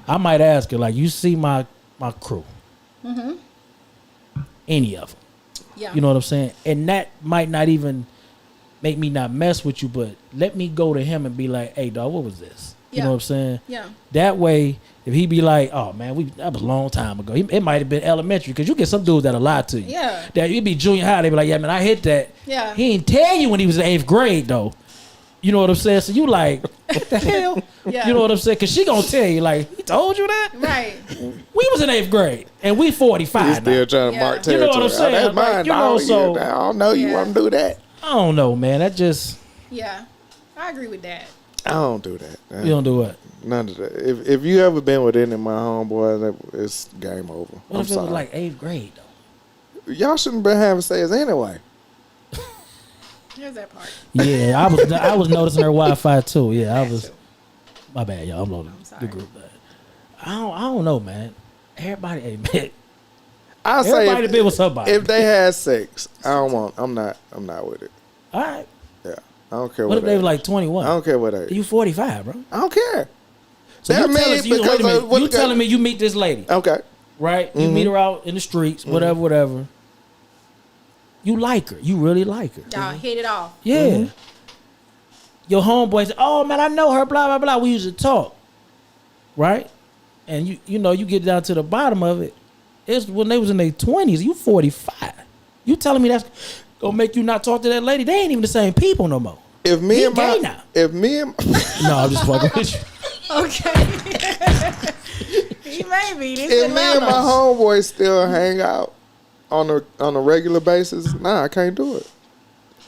I might ask her like, you see my crew, any of them. Yeah. You know what I'm saying? And that might not even make me not mess with you, but let me go to him and be like, hey, dog, what was this? You Yeah. know what I'm saying? Yeah. That way, if he be like, oh, man, that was a long time ago. It might have been elementary, because you get some dudes that'll lie to you. Yeah. That you be junior high, they be like, yeah, man, I hit that. Yeah. He didn't tell you when he was in 8th grade, though. You know what I'm saying? So you like, what the hell? Yeah. You know what I'm saying? Because she going to tell you, like, he told you that? Right. We was in 8th grade, and we 45 He's now. still trying to Yeah. mark You know territory. what I'm saying? Oh, that's Like, mine. you know, so- I don't know you Yeah. want to do that. I don't know, man. That just, Yeah. I agree with that. I don't do that. you don't do what? None of that. If you ever been with any of my homeboys, it's game over. What I'm if it sorry. was like 8th grade, though? Y'all shouldn't been having sex anyway. Here's that part. Yeah, I was noticing her Wi-Fi too. Yeah, I was. My bad, y'all. I'm loading I'm sorry. the group. I don't know, man. Everybody, hey, man. I say Everybody to be with somebody. if they had sex, I'm not with it. All right. Yeah. I don't care What if what they age. were like 21? I don't care what age. You 45, bro. I don't care. So That you mean telling, you, wait a because minute, of what you the- telling me you meet this lady, Okay. right? You meet her out in the streets, whatever. You like her. You really like her. Y'all hit it off. Yeah. Your homeboy said, "Oh man, I know her." Blah blah blah. We used to talk, right? And you know you get down to the bottom of it. It's when they was in their 20s. You 45. You telling me that's gonna make you not talk to that lady? They ain't even the same people no more. If me He and my gay now. if me and No, I'm just fucking with you. Okay. He may be. This if me and my Atlanta. homeboys still hang out on a regular basis, nah, I can't do it.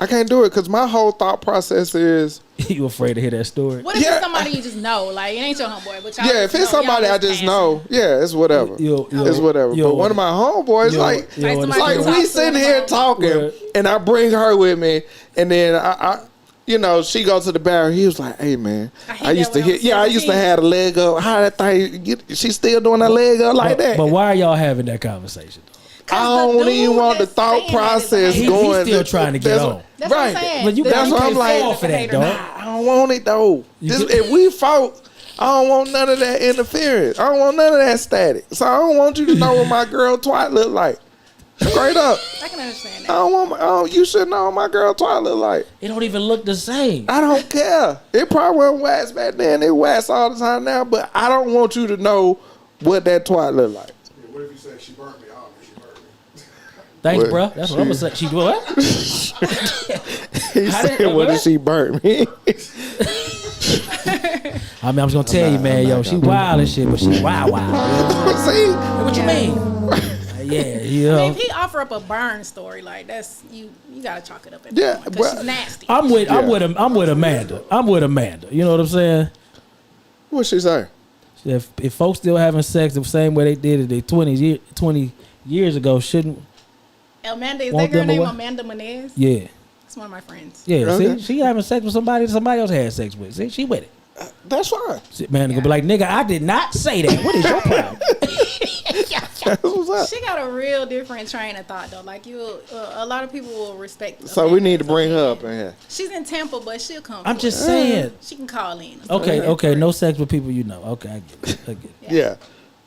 I can't do it because my whole thought process is You afraid to hear that story? What if Yeah. it's somebody you just know? Like, it ain't your homeboy, but y'all yeah. just If it's know, somebody y'all I just passing. know, yeah, it's whatever. It's whatever. But one of my homeboys, like Like somebody like you talk we to sitting on the here phone. talking, Right. and I bring her with me, and then I you know, she goes to the bar. He was like, "Hey man, I hate I used that to when hit. I'm Yeah, I used to 17. have a leg up. How that thing? She still doing that leg up like that? But why are y'all having that conversation? I 'Cause the don't even dude want the that's thought saying that is a process hater. going. He's still trying to get That's- on. That's what I'm right. saying. But you The got- That's dude what I'm can't like. fall for that, hater. dog. I don't want it though. You If we fought, I don't want none of that interference. I don't want none of that static. So I don't want you to know what my girl twat look like. Straight up. I can understand I that. don't want. You should know what my girl twat look like. It don't even look the same. I don't care. It probably wasn't wax back then. It wax all the time now. But I don't want you to know what that twat look like. What if you say she burnt me? She burnt me. Thanks, What? bro. That's what I'm gonna say. She what? He How said, did- "What what? if she burnt me?" I mean, I'm just gonna tell you, man. Yo, she wild and shit, but she wild. See, What you mean? Yeah, you I know. mean, if he offer up a burn story, like that's you gotta chalk it up. Yeah, Because but- she's nasty. I'm with Yeah. I'm with Amanda. I'm with Amanda. You know what I'm saying? what she say? If folks still having sex the same way they did it their 20 years ago, shouldn't Amanda, is Want that girl them name away? Amanda Menez? yeah. It's one of my friends. Yeah, Okay. see, she having sex with somebody else had sex with. See, she with it. That's fine. See, man, gonna be like, nigga, I did not say that. What is your problem? That's what's up. She got a real different train of thought though. Like a lot of people will respect. So we need to Amanda's bring her opinion. up in here. She's in Tampa, but she'll come. I'm for just it. saying. She can call in. Okay, no sex with people you know. Okay, I get it. I get it. Yeah.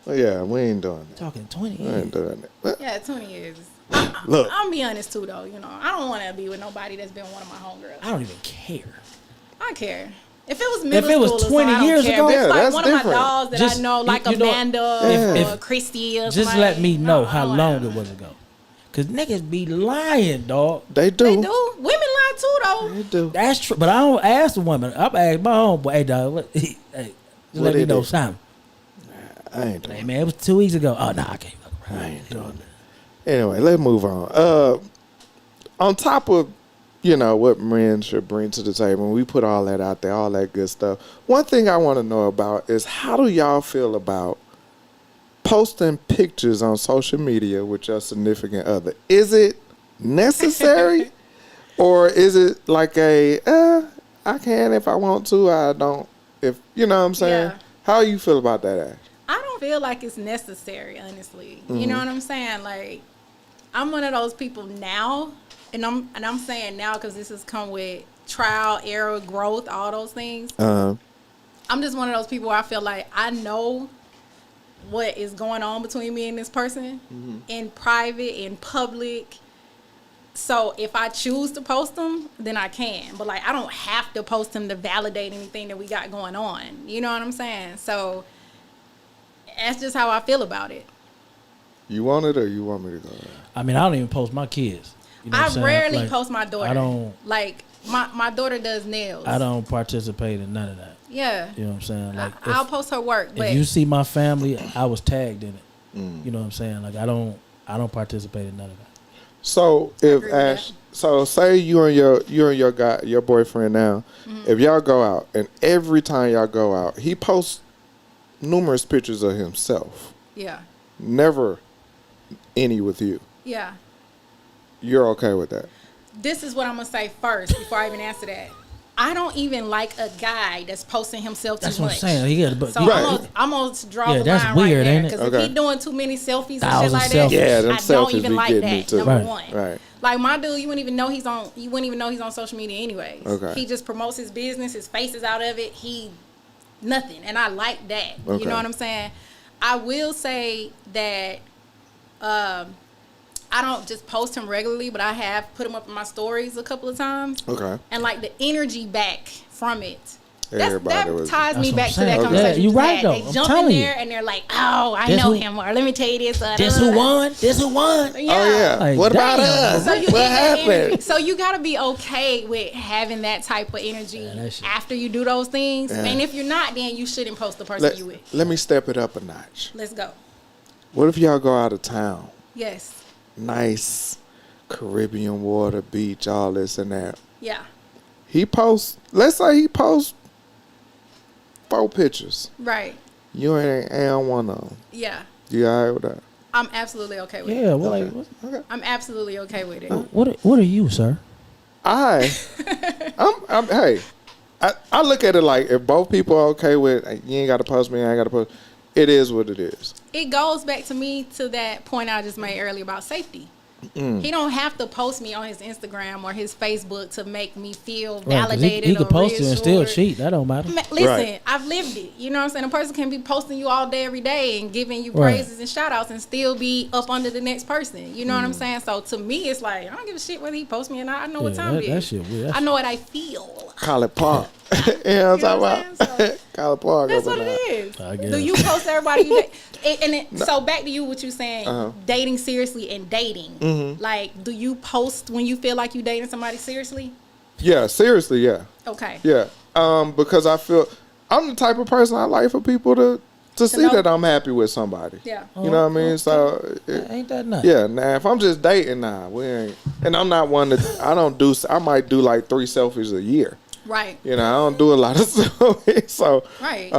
Well, yeah, we ain't doing that. Talking 20 We years. ain't doing that. Yeah, 20 years. Look. I'll be honest too though. You know, I don't want to be with nobody that's been one of my homegirls. I don't even care. I don't care. If it was middle it was school or 20 something, years I don't care. ago, If it's yeah, like that's one of my different. dogs that Just- I know, like you know, Amanda if- or Christy or Just somebody. let me know No, I how don't long wanna- it was ago. Cause niggas be lying, dog. They do. They do. Women lie too though. They do. That's true. But I don't ask the woman. I ask my homeboy, hey dog, hey, just What let me they know do? something. I ain't doing Hey man, it was 2 weeks ago. Oh no, I can't fuck that. I around. ain't doing that. Anyway, let's move on. On top of, you know, what men should bring to the table, we put all that out there, all that good stuff. One thing I want to know about is how do y'all feel about posting pictures on social media with your significant other? Is it necessary? Or is it like I can if I want to, I don't. If you know what I'm saying? Yeah. How you feel about that, Ash? I don't feel like it's necessary, honestly. Mm-hmm. You know what I'm saying? Like, I'm one of those people now, and I'm saying now because this has come with trial, error, growth, all those things. I'm just one of those people where I feel like I know what is going on between me and this person in private, in public. So if I choose to post them, then I can. But like, I don't have to post them to validate anything that we got going on. You know what I'm saying? So that's just how I feel about it. You want it or you want me to go? I mean, I don't even post my kids. You know what I'm I saying? rarely Like, post my daughter. I don't. Like my daughter does nails. I don't participate in none of that. Yeah. You know what I'm saying? Like, I'll post her work, but if you see my family, I was tagged in it. You know what I'm saying? Like, I don't participate in none of that. So if agree with Ash, so say you and your guy, your boyfriend now, if y'all go out and every time y'all go out, he posts numerous pictures of himself, yeah, never any with you. yeah. You're okay with that? This is what I'm gonna say first before I even answer that. I don't even like a guy that's posting himself too That's much. what I'm saying. He got, but So Right. I'm gonna draw Yeah, the that's line weird, right there. ain't it? Because Okay. if he doing too many selfies and shit Thousand like that, selfies. Yeah, them I don't selfies even be like getting me that. too. Number Right. one. Right. Like my dude, you wouldn't even know he's on social media anyways. Okay. He just promotes his business, his face is out of it. He nothing. And I like that. Okay. You know what I'm saying? I will say that I don't just post him regularly, but I have put him up in my stories a couple of times. Okay. And like the energy back from it. Everybody That was- ties me That's back what to I'm that saying. conversation. You we right, had. though. They I'm jump in telling there you. and they're like, "Oh, I This know who- him," or "Let me tell you this." This who won? This who won? Yeah. Oh yeah. Like, What about damn. us? So you What get that energy. happened? So you gotta be okay with having that type of energy that shit. after you do those things. Yeah. And if you're not, then you shouldn't post the person you with. Let me step it up a notch. Let's go. What if y'all go out of town? Yes. Nice Caribbean water, beach, all this and that. Yeah. He posts. Let's say he posts 4 pictures. Right. You ain't on one of them. Yeah. You all right with that? I'm absolutely okay with it. Yeah, well, like, Okay. I'm absolutely okay with it. what are you, sir? I'm hey, I look at it like if both people are okay with you ain't got to post me, I ain't got to post. It is what it is. It goes back to me to that point I just made earlier about safety. He don't have to post me on his Instagram or his Facebook to make me feel Right, 'cause validated he could or post it and still reassured. cheat. That don't matter. Listen, Right. I've lived it. You know what I'm saying? A person can be posting you all day, every day, and giving you Right. praises and shout outs and still be up under the next person. You know what I'm saying? So to me, it's like, I don't give a shit whether he posts me or not. I know what Yeah, time that- it that is. shit weird. I know what I feel. Call it Park. You know what I'm You know what talking I'm about? saying? Call it Park. That's what it is. I guess. Do you post everybody you date? So back to you, what you saying, dating seriously and dating. Like, do you post when you feel like you dating somebody seriously? Yeah, seriously, yeah. Okay. Yeah. Because I feel I'm the type of person I like for people to see know. that I'm happy with somebody. Yeah. You know what I mean? So Ain't that nuts? yeah, now if I'm just dating, nah, we ain't. And I'm not one that I might do like 3 selfies a year. Right. You know, I don't do a lot of selfies. So Right.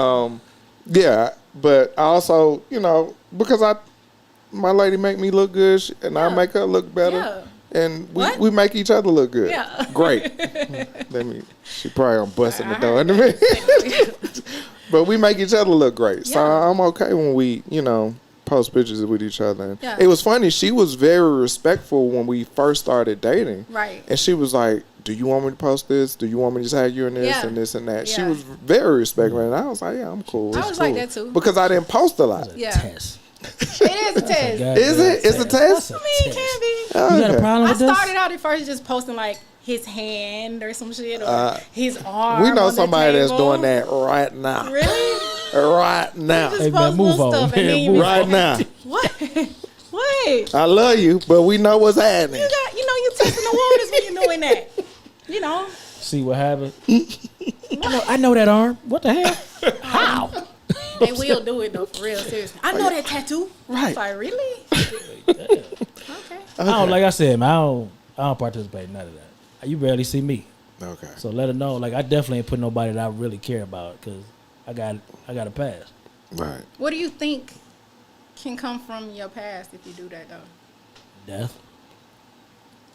yeah, but I also, you know, because my lady make me look good and I make her look better. Yeah. And What? we make each other look good. Yeah. Great. She probably gonna bust in the door in a minute. But we make each other look great. So Yeah. I'm okay when we, you know, post pictures with each other. And Yeah. it was funny, she was very respectful when we first started dating. Right. And she was like, do you want me to post this? Do you want me to tag you in this Yeah. and this and that? She Yeah. was very respectful. And I was like, yeah, I'm cool. I It's was like cool. that too. Because I didn't post a lot. Yeah. Test. It is a test. God, Is it? It's a test? That's I mean, it can be. You got a Okay. problem I with this? started out at first just posting like his hand or some shit or his arm. We know on the somebody that's table. doing that right now. Really? Right now. Just Hey, man, post move little on. stuff and Man, then you move be Right like, now. What? What? I love you, but we know what's happening. You testing the waters when you're doing that. You know. See what happened? I know that arm. What the hell? How? They will do it though, for real, seriously. I know that tattoo. Right. It's like, really? Okay. I don't, like I said, man, I don't participate in none of that. You barely see me. Okay. So let her know. Like, I definitely ain't put nobody that I really care about because I got a pass. Right. What do you think can come from your past if you do that though? Death.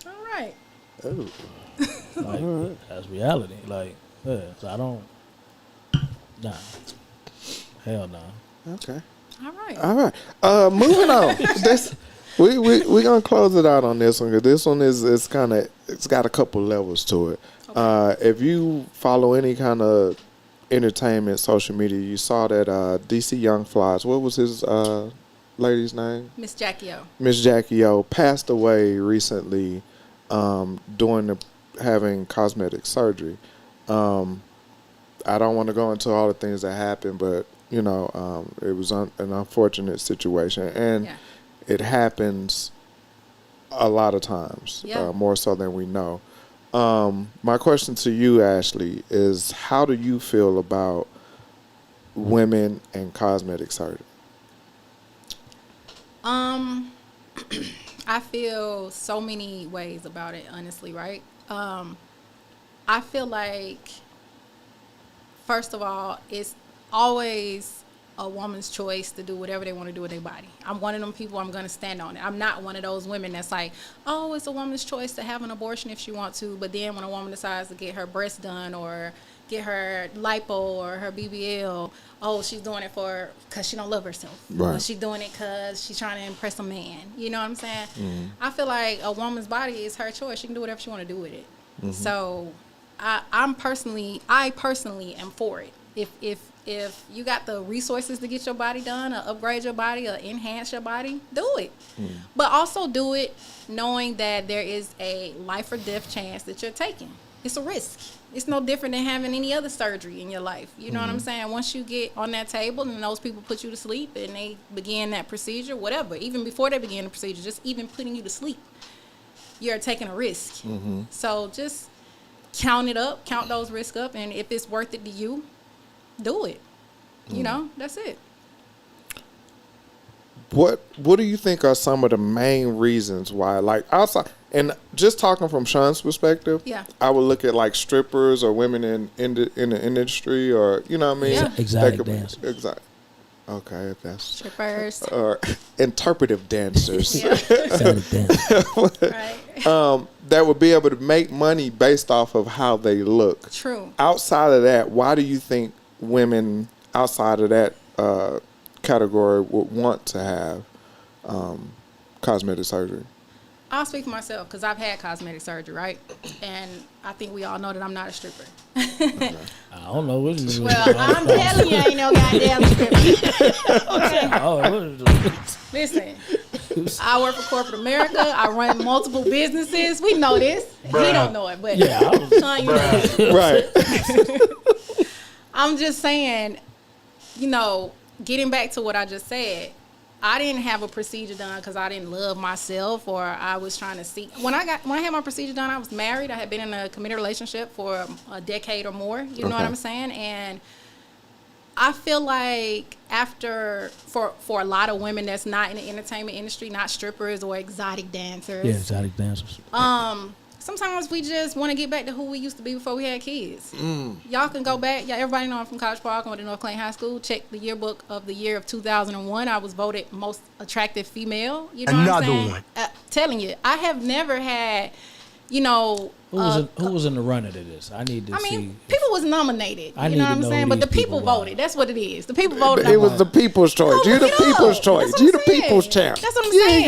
All right. Oh. Like, that's reality. Like, yeah, so I don't. Nah. Hell no. Okay. All right. All right. Moving on. We gonna close it out on this one because this one is kind of, it's got a couple levels to it. If you follow any kind of entertainment social media, you saw that DC Young Flies. What was his lady's name? Miss Jackie O. Miss Jackie O passed away recently having cosmetic surgery. I don't want to go into all the things that happened, but you know, it was an unfortunate situation, and Yeah. it happens a lot of times, Yeah. more so than we know. My question to you, Ashley, is how do you feel about women and cosmetic surgery? I feel so many ways about it, honestly, right? I feel like, first of all, it's always a woman's choice to do whatever they want to do with their body. I'm one of them people, I'm going to stand on it. I'm not one of those women that's like, oh, it's a woman's choice to have an abortion if she wants to, but then when a woman decides to get her breast done or get her lipo or her BBL. Oh, she's doing it because she don't love herself. Right. Or she's doing it because she's trying to impress a man. You know what I'm saying? I feel like a woman's body is her choice. She can do whatever she want to do with it. So I personally am for it. If you got the resources to get your body done, or upgrade your body, or enhance your body, do it. But also do it knowing that there is a life or death chance that you're taking. It's a risk. It's no different than having any other surgery in your life. You know what I'm saying? Once you get on that table and those people put you to sleep and they begin that procedure, whatever, even before they begin the procedure, just even putting you to sleep, you're taking a risk. So just count those risks up, and if it's worth it to you, do it. You know, that's it. What do you think are some of the main reasons why, like, outside, and just talking from Sean's perspective, I would look at like strippers or women in the industry, or you know what I mean, exotic dancers. Exactly. Okay, if that's Strippers or interpretive dancers. Exotic dancers. Right. That would be able to make money based off of how they look. True. Outside of that, why do you think women outside of that category would want to have cosmetic surgery? I'll speak for myself because I've had cosmetic surgery, right? And I think we all know that I'm not a stripper. I don't know what it Well, I'm telling you, I ain't no goddamn stripper. Listen, I work for corporate America. I run multiple businesses. We know this. He don't know it, but Sean, you know it. Right. I'm just saying, you know, getting back to what I just said, I didn't have a procedure done because I didn't love myself, or I was trying to see. When I had my procedure done, I was married. I had been in a committed relationship for a decade or more. You know what I'm saying? And I feel like for a lot of women that's not in the entertainment industry, not strippers or exotic dancers. Yeah, exotic dancers. Sometimes we just want to get back to who we used to be before we had kids. Y'all can go back. Yeah, everybody know I'm from College Park. I went to North Clayton High School. Check the yearbook of the year of 2001. I was voted most attractive female. You know what I'm saying? Another one. Telling you, I have never had, you know. Who was in the runner to this? I need to see. I mean, people was nominated. I you know what I'm saying? But the people voted. That's what it is. The people voted. It was the people's choice. You the people's choice. You the people's champ. That's what I'm saying.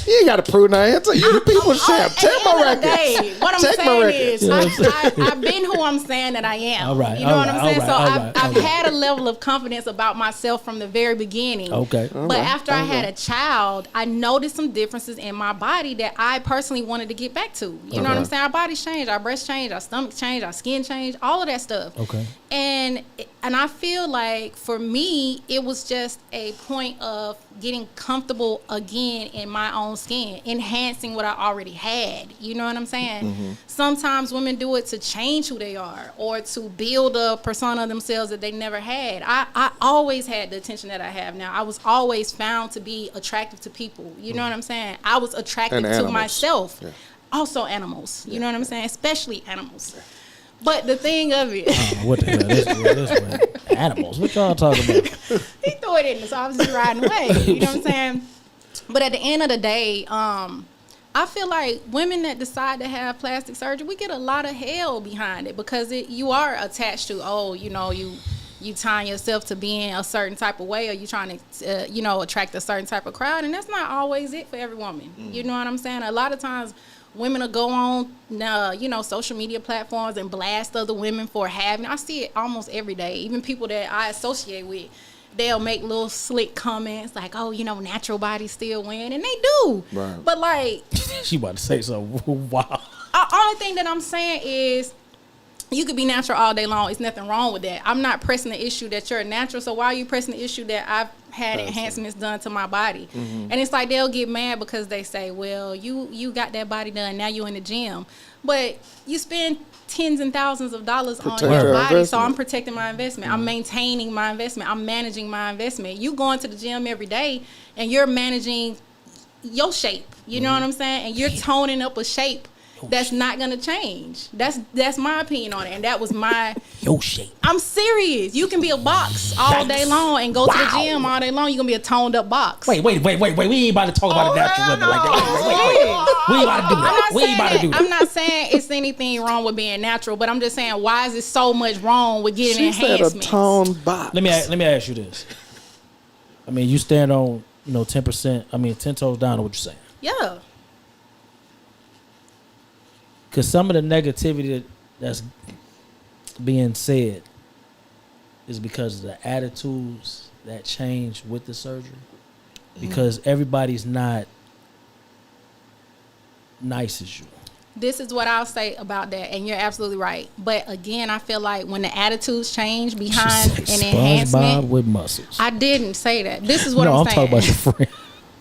You ain't got to prove no answer. You the people's champ. Check my records. What I'm saying is, I've been who I'm saying that I am. All right. You know what I'm saying? So I've had a level of confidence about myself from the very beginning. Okay. But after I had a child, I noticed some differences in my body that I personally wanted to get back to. You know what I'm saying? Our bodies change. Our breasts change. Our stomach change. Our skin change. All of that stuff. Okay. And I feel like for me, it was just a point of getting comfortable again in my own skin, enhancing what I already had. You know what I'm saying? Sometimes women do it to change who they are or to build a persona of themselves that they never had. I always had the attention that I have now. I was always found to be attractive to people. You know what I'm saying? I was attracted to myself. Yeah. Also animals. You know what I'm saying? Especially animals. But the thing of it, what the hell? This way. Animals. What y'all talking about? He threw it in there, so I was just riding away. You know what I'm saying? But at the end of the day, I feel like women that decide to have plastic surgery, we get a lot of hell behind it because you are attached to, you tying yourself to being a certain type of way, or you trying to, attract a certain type of crowd, and that's not always it for every woman. You know what I'm saying? A lot of times, women will go on, social media platforms and blast other women for having. I see it almost every day. Even people that I associate with, they'll make little slick comments like, "Oh, natural bodies still win," and they do. Right. But like, she about to say something. Wow. Only thing that I'm saying is, you could be natural all day long. It's nothing wrong with that. I'm not pressing the issue that you're natural. So why are you pressing the issue that I've had enhancements done to my body? And it's like they'll get mad because they say, well, you got that body done. Now you in the gym. But you spend tens and thousands of dollars on your body. So I'm protecting my investment. I'm maintaining my investment. I'm managing my investment. You going to the gym every day and you're managing your shape. You know what I'm saying? And you're toning up a shape that's not gonna change. That's my opinion on it, and that was my. Yo shape. I'm serious. You can be a box all day long and go to the gym all day long. You're gonna be a toned up box. Wait. We ain't about to talk about the natural women like that. Wait. We ain't about to do that. We ain't about to do that. I'm not saying it's anything wrong with being natural, but I'm just saying why is it so much wrong with getting She said enhancements? a toned box. Let me ask you this. I mean, you stand on 10%. I mean, 10 toes down on what you're saying. Yeah. Because some of the negativity that's being said is because of the attitudes that change with the surgery. Because everybody's not nice as you. This is what I'll say about that, and you're absolutely right. But again, I feel like when the attitudes change behind an SpongeBob enhancement, with muscles. I didn't say that. This is what I'm saying. talking about your friend.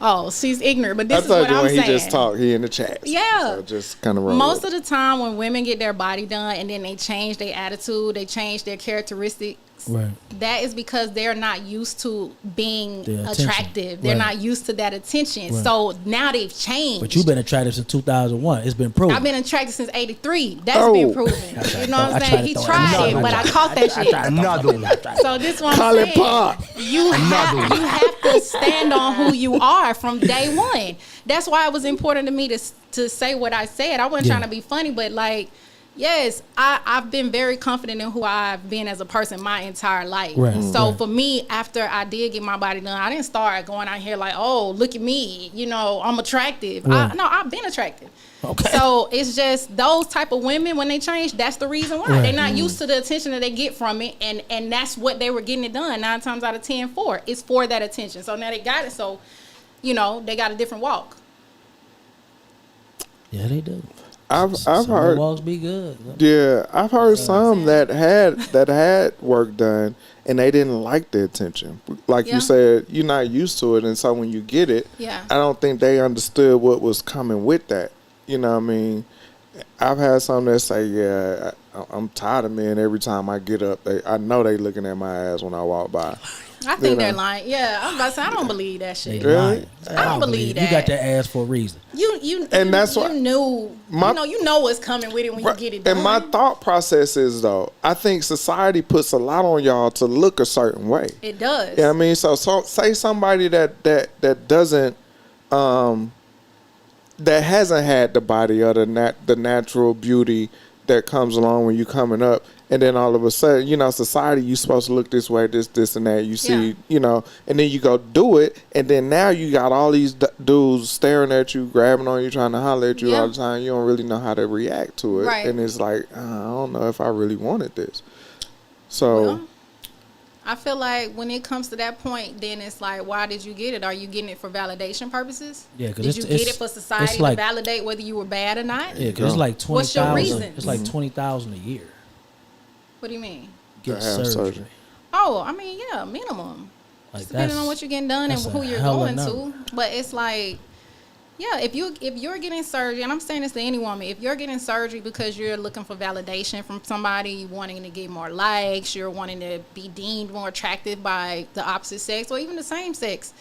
Oh, she's ignorant, but this I is what told you I'm when saying. he just talked, he in the chat. Yeah. So just kind of Most of the time when women get their body done and then they change their attitude, they change their characteristics, Right. that is because they're not used to being The attention. attractive. They're Right. not used to that attention. Right. So now they've changed. But you've been attractive since 2001. It's been proven. I've been attracted since '83. That's Oh. been proven. You know what I'm saying? He tried it, but I caught that shit. So this one Call I'm it saying. pop. You have to stand on who you are from day one. That's why it was important to me to say what I said. I wasn't Yeah. trying to be funny, but like, yes, I've been very confident in who I've been as a person my entire life. Right. So for me, after I did get my body done, I didn't start going out here like, oh, look at me, I'm attractive. Right. No, I've been attractive. Okay. So it's just those type of women, when they change, that's the reason why. Right. They're not used to the attention that they get from it, and that's what they were getting it done 9 times out of 10 for. It's for that attention. So now they got it, so they got a different walk. Yeah, they do. I've Some heard. walks be good. Yeah, I've heard some that had work done and they didn't like the attention. Like Yeah. you said, you're not used to it, and so when you get it, Yeah. I don't think they understood what was coming with that. You know what I mean? I've had some that say, "Yeah, I'm tired of men. Every time I get up, I know they looking at my ass when I walk by." I think You they're know. lying. Yeah, I was about to say, I don't believe that They shit. Really? lying. I don't believe You that. got that ass for a reason. And that's why- you knew you know what's coming with it when you get it done. And my thought process is, though, I think society puts a lot on y'all to look a certain way. It does. Yeah, I mean, so say somebody that doesn't, that hasn't had the body or the natural beauty that comes along when you coming up, and then all of a sudden, society, you supposed to look this way, this and that. You see, and then you go do it, and then now you got all these dudes staring at you, grabbing on you, trying to holler at you Yeah. all the time. You don't really know how to react to it, Right. and it's like, I don't know if I really wanted this. So. Well, I feel like when it comes to that point, then it's like, why did you get it? Are you getting it for validation purposes? Yeah, 'cause did you get it's- it for society it's like- to validate whether you were bad or not? Yeah, because it's like What's your 20,000. reason? It's like 20,000 a year. What do you mean? Get To have surgery. surgery. Oh, I mean, yeah, minimum. Like Just depending that's- on what you're getting done and that's a who you're hella going number. to. But it's like, yeah, if you're getting surgery, and I'm saying this to any woman, if you're getting surgery because you're looking for validation from somebody, you wanting to get more likes, you're wanting to be deemed more attractive by the opposite sex or even the same sex,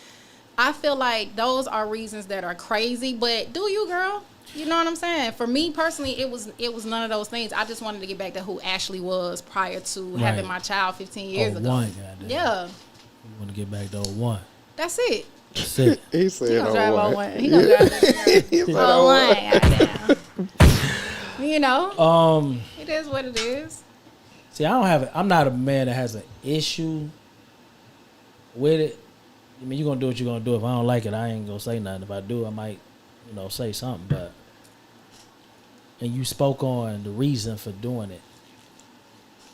I feel like those are reasons that are crazy. But do you, girl? You know what I'm saying? For me personally, it was none of those things. I just wanted to get back to who Ashley was prior to having my child 15 years ago. One, goddamn. Yeah, You want to get back to 01. that's it. That's it. He said, He gonna drive "Oh, on what?" one. He gonna drive He said, on "Oh, what?" one. Goddamn. It is what it is. See, I'm not a man that has an issue with it. I mean, you're going to do what you're going to do. If I don't like it, I ain't going to say nothing. If I do, I might, say something. But, and you spoke on the reason for doing it.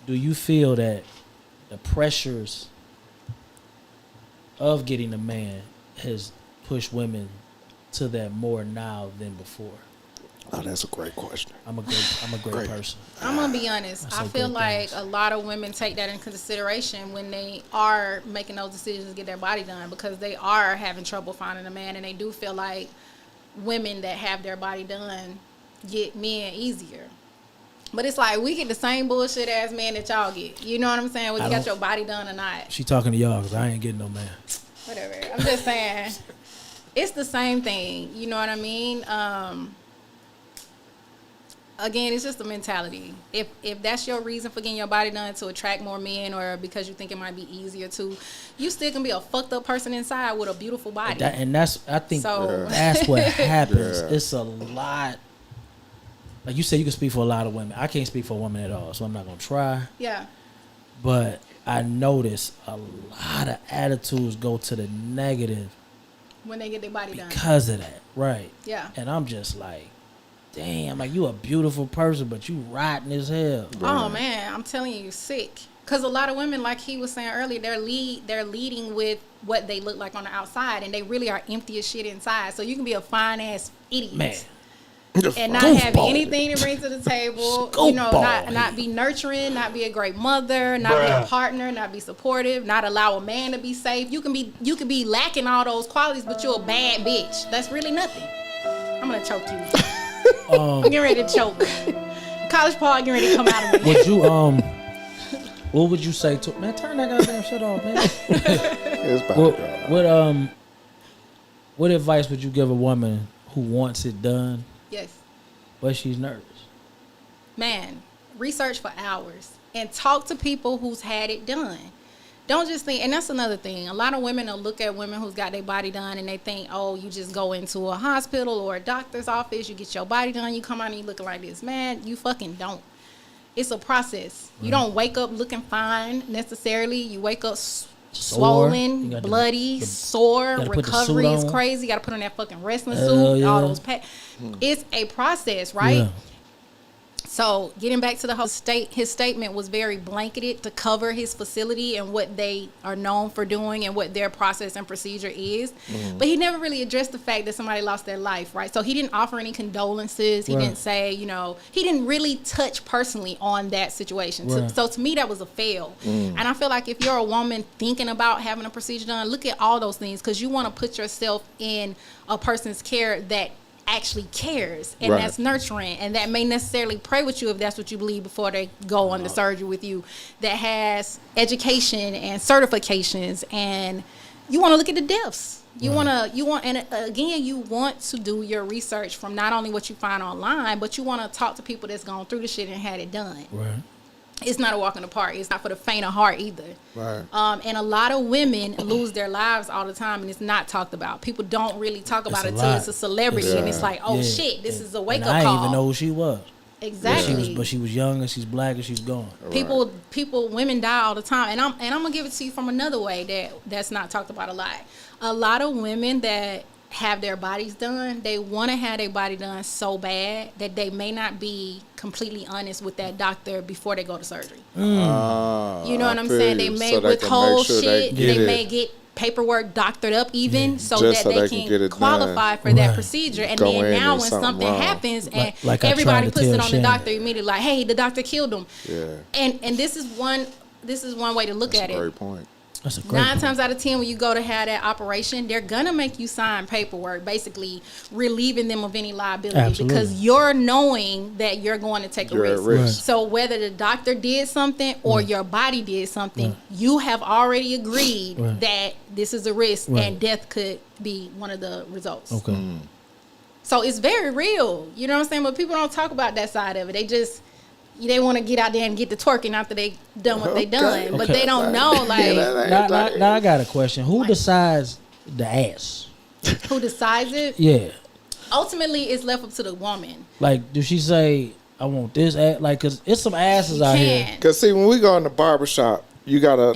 Do you feel that the pressures of getting a man has pushed women to that more now than before? Oh, that's a great question. I'm a great person. I'm gonna be honest. That's I some feel good like things. a lot of women take that in consideration when they are making those decisions to get their body done, because they are having trouble finding a man, and they do feel like women that have their body done get men easier. But it's like we get the same bullshit ass men that y'all get. You know what I'm saying? Whether you got your body done or not. She talking to y'all because I ain't getting no man. Whatever. I'm just saying, it's the same thing. You know what I mean? again, it's just a mentality. If that's your reason for getting your body done, to attract more men, or because you think it might be easier to, you still can be a fucked up person inside with a beautiful body. And that's, I think, So- that's what happens. Yeah. It's a lot. Like you said, you can speak for a lot of women. I can't speak for a woman at all, so I'm not gonna try. Yeah. But I notice a lot of attitudes go to the negative When they get their body done. because of that, right? Yeah. And I'm just like, damn, like you a beautiful person, but you rotten as hell. Oh man, I'm telling you, sick. Because a lot of women, like he was saying earlier, they're leading with what they look like on the outside, and they really are empty as shit inside. So you can be a fine ass idiot. Man. And not have Goofball. anything to bring to the table, you know, Goofball. not be nurturing, not be a great mother, not be a partner, not be supportive, not allow a man to be safe. You can be lacking all those qualities, but you're a bad bitch. That's really nothing. I'm gonna choke you. I'm getting ready to choke. College Paul getting ready to come out of me. Would you what would you say to man? Turn that goddamn shit off, man. It's about to go. What advice would you give a woman who wants it done, Yes. but she's nervous? Man, research for hours and talk to people who's had it done. Don't just think, and that's another thing. A lot of women will look at women who's got their body done and they think, oh, you just go into a hospital or a doctor's office, you get your body done, you come out and you looking like this. Man, you fucking don't. It's a process. You don't wake up looking fine necessarily. You wake up swollen, You got bloody, sore. gotta put the Recovery suit is on. crazy. You got to put on that fucking wrestling Hell suit. yeah. All those It's a process, right? Yeah. So getting back to the whole his statement was very blanketed to cover his facility and what they are known for doing and what their process and procedure is. But he never really addressed the fact that somebody lost their life, right? So he didn't offer any condolences. He Right. didn't say, you know, he didn't really touch personally on that situation. Right. So to me, that was a fail. And I feel like if you're a woman thinking about having a procedure done, look at all those things, because you want to put yourself in a person's care that actually cares and Right. that's nurturing, and that may necessarily pray with you if that's what you believe before they go on the surgery with you, that has education and certifications, and you want to look at the depths. You want and again, you want to do your research from not only what you find online, but you want to talk to people that's gone through the shit and had it done. Right. It's not a walk in the park. It's not for the faint of heart either. Right. And a lot of women lose their lives all the time, and it's not talked about. People don't really talk about it a till lot. it's a celebrity, Yeah. and it's like, oh Yeah. shit, this is a wake And up I call. didn't even know who she was. Exactly. But she was young and she's black and she's gone. Women die all the time, and I'm gonna give it to you from another way that's not talked about a lot. A lot of women that have their bodies done, they want to have their body done so bad that they may not be completely honest with that doctor before they go to surgery. You know what I'm saying? They may withhold shit. They may get paperwork doctored up even so Just that they can qualify for that procedure. And Go then in now and when something something wrong. happens and Like I everybody tried to puts it tell on the Shannon. doctor immediately, like, hey, the doctor killed him. Yeah. And this is one way to look That's at a it. great point. That's a great 9 point. times out of 10, when you go to have that operation, they're gonna make you sign paperwork, basically relieving them of any liability, Absolutely. because you're knowing that you're going to take You're a at risk. risk. Right. So whether the doctor did something or your body did something, you have already agreed Right. that this is a risk Right. and death could be one of the results. Okay. So it's very real. You know what I'm saying? But people don't talk about that side of it. They want to get out there and get the twerking after they done what they done, but they don't know like Now I got a question. Who decides the ass? who decides it. Yeah. Ultimately, it's left up to the woman. Like, does she say, I want this ass? Like, because it's some asses out here. Can. Cause see, when we go in the barbershop, you got the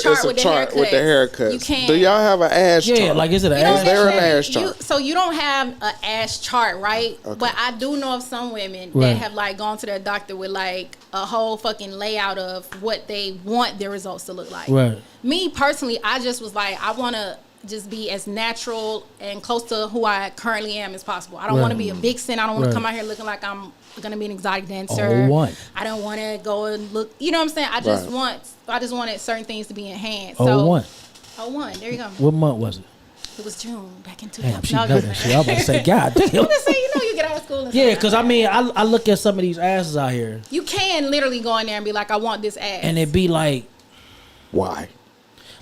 chart with the haircuts. You can. Do y'all have an ass Yeah, chart? like, is it an You don't ass? Is there an necessarily- ass chart? So you don't have an ass chart, right? But I do know of some women Right. that have like gone to their doctor with like a whole fucking layout of what they want their results to look like. Right. Me personally, I just was like, I want to just be as natural and close to who I currently am as possible. I don't Right. want to be a vixen. I don't want Right. to come out here looking like I'm gonna be an exotic dancer. Oh, what? I don't want to go and look. You know what I'm saying? I just wanted certain things to be enhanced. Oh, one. Oh, one. There you go. What month was it? It was June back in Damn, 2000. she No, know that shit. I was about to say, God damn. I'm just saying, you know, you get out of school. And Yeah, stuff. because I mean, I look at some of these asses out here, You can literally go in there and be like, I want this ass. and it be like Why?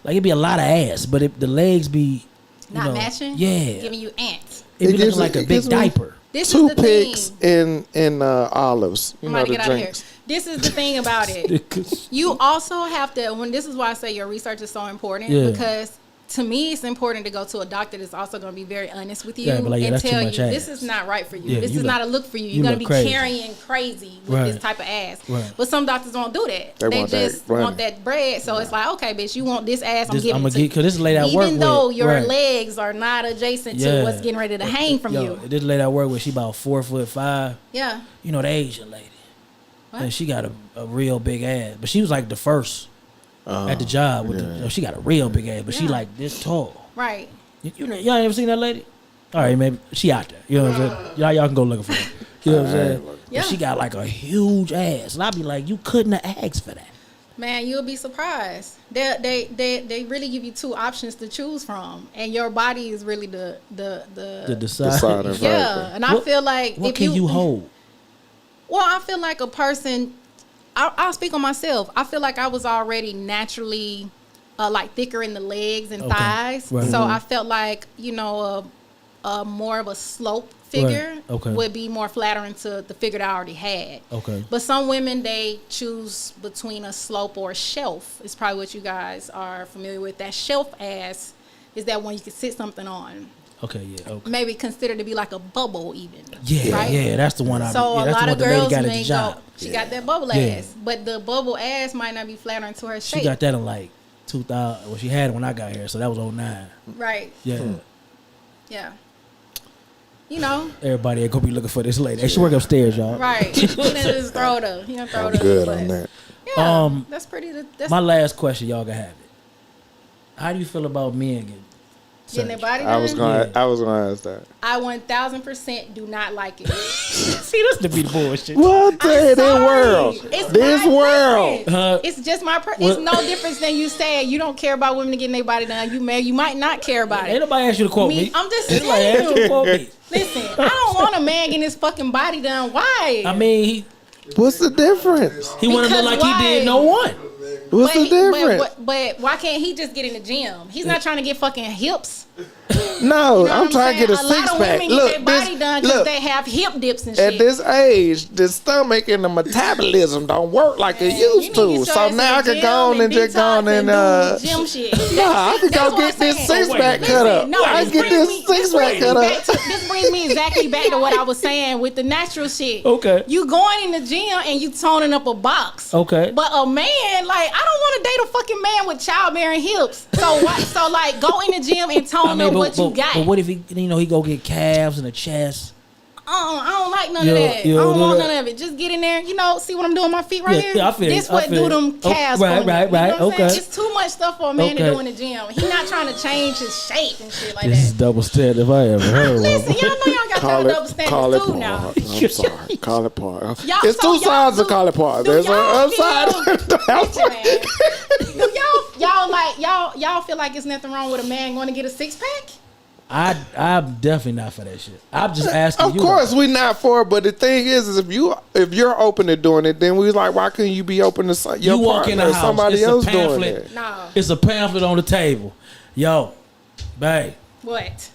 it be a lot of ass, but the legs be not matching. Yeah, Giving you ants. it be It gives looking like me- a it big gives me- diaper. This is the thing. Toothpicks and olives. You I'm know about to the get out of here. drinks. This is the thing about it. You also have to, this is why I say your research is so important, Yeah. because to me, it's important to go to a doctor that's also going to be very honest with you Yeah, but like, yeah, and that's too tell you much ass. this is not right for you. Yeah, this you is look- not a look for you. you You're going to look be crazy. carrying crazy with Right. this type of ass. Right. But some doctors don't do that. They They want that just money. want that bread. So it's like, okay, bitch, you want this ass, I'm This- giving I'ma it to get- you. 'cause this lady I work Even though with- your right. legs are not adjacent Yeah. to what's getting ready to hang from you. This lady I work with, she about 4'5". Yeah. You know, the Asian lady. What? And she got a real big ass. But she was like the first at the job. With the, she got a real big ass, but she Yeah. like this tall. Right. Y'all ever seen that lady? All right, maybe she out there. You know what I'm saying? Y'all can go looking for her. You know what I'm saying? Yeah. But she got like a huge ass, and I be like, you couldn't have asked for that. Man, you'll be surprised. They really give you two options to choose from, and your body is really the To decide. Deciding factor. yeah. And I What- feel like What if can you hold? Well, I feel like a person. I'll speak on myself. I feel like I was already naturally like thicker in the legs and Okay. thighs, Right. so I felt like a more of a slope figure Right. Okay. would be more flattering to the figure that I already had. Okay. But some women, they choose between a slope or a shelf. It's probably what you guys are familiar with. That shelf ass is that one you can sit something on. Okay, yeah, okay. Maybe considered to be like a bubble even. Yeah, right? yeah, that's the one I. So yeah, a that's lot the of one the lady girls got at may the job. go, she got that bubble Yeah. ass, but the bubble ass might not be flattering to her shape. She got that in like 2000. Well, she had it when I got here, so that was 09. Right. Yeah. Yeah. You know. Everybody ain't gonna be looking for this lady. Hey, she work upstairs, y'all. Right. He done just throw her. He done throw I'm her. good but on that. Yeah. That's pretty. That's My last question, y'all gonna have it. How do you feel about men getting getting their searched? body I was done. gonna ask that. I 1000% do not like it. See, this to be the bullshit. What I'm the sorry. world? It's This my world. preference. It's just my It's no difference than you said you don't care about women getting their body done. You might not care about Ain't it. nobody asked you to quote me. I'm just Ain't nobody asked you to saying. quote me. Listen, I don't want a man getting his fucking body done. Why? I mean, What's the difference? he want to look Because like he did no why? one. What's the difference? But why can't he just get in the gym? He's not trying to get fucking hips. No, You know what I'm trying to get a saying? six lot of pack. women Look, get their body done because look. they have hip dips and At shit. this age, the stomach and the metabolism don't work like it Man, you used need to to. get So your ass now I in the can go on gym and just go on detox and do gym shit. Nah, I can That's go what get I'm this saying. six pack Listen, cut up. no, I this get brings this me- six pack cut up. This brings me exactly back to what I was saying with the natural shit. Okay. You going in the gym and you toning up a box. Okay. But a man, like, I don't want to date a fucking man with childbearing hips. So what? So like, go in the gym and tone up what you got. But what if he go get calves and a chest? I don't like none You of don't- that. you I don't don't do want that? none of it. Just get in there. See what I'm doing with my feet right Yeah, here? yeah, I feel This it, I what feel do it. them Oh, calves right, for me. right, You know right, what I'm saying? okay. It's too much stuff for a man Okay. to do in the gym. He's not trying to change his shape and shit like This is that. double standard if I ever heard Listen, one. y'all know y'all got Call y'all double it standards too now. part. I'm sorry. Call it part. Y'all- It's so two sides of do- call it part. do There's an y'all upside. Listen, man. Do y'all feel like it's nothing wrong with a man going to get a six pack? I'm definitely not for that shit. I'm just asking Of you. course, we not for it, but the thing is if you're open to doing it, then we like, why couldn't you be open to your You walk in partner the or house, somebody it's a else doing pamphlet. it? No. It's a pamphlet on the table. Yo, babe. What?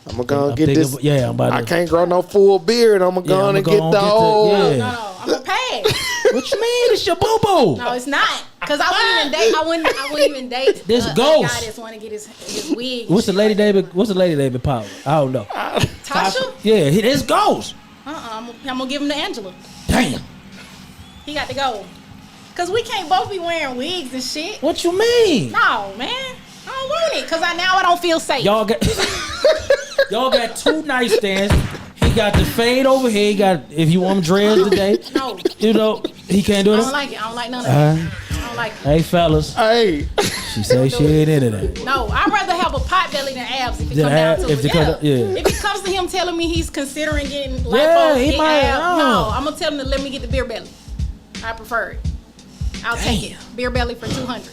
I'm gonna go I'm and get thinking this. about- yeah, I'm about I to. can't grow no full beard. I'm gonna go on I'ma and go get on the get the- whole. yeah. No, I'm a pass. What you mean? It's your boo boo. No, it's not. Cause I wouldn't even date. I wouldn't even date This a ghost. guy that's want to get his wig. What's the lady David? What's the lady David Power? I don't know. Tasha? Yeah, this ghost. I'm gonna give him to Angela. Damn. He got to go. Cause we can't both be wearing wigs and shit. What you mean? No, man. I don't want it. Cause I don't feel safe. Y'all got y'all got two nightstands. He got the fade over here. He got if you want him dreads today. No. You know he can't do I this. don't like it. I don't like none of it. I don't like it. Hey fellas, Hey, she say she ain't into that. No, I'd rather have a pot belly than abs if it Than comes down abs- to if it. it comes- yeah. If it comes to him telling me he's considering getting lipo, Yeah, he big might- abs, oh. no, I'm gonna tell him to let me get the beer belly. I prefer it. I'll take it. Beer belly for 200.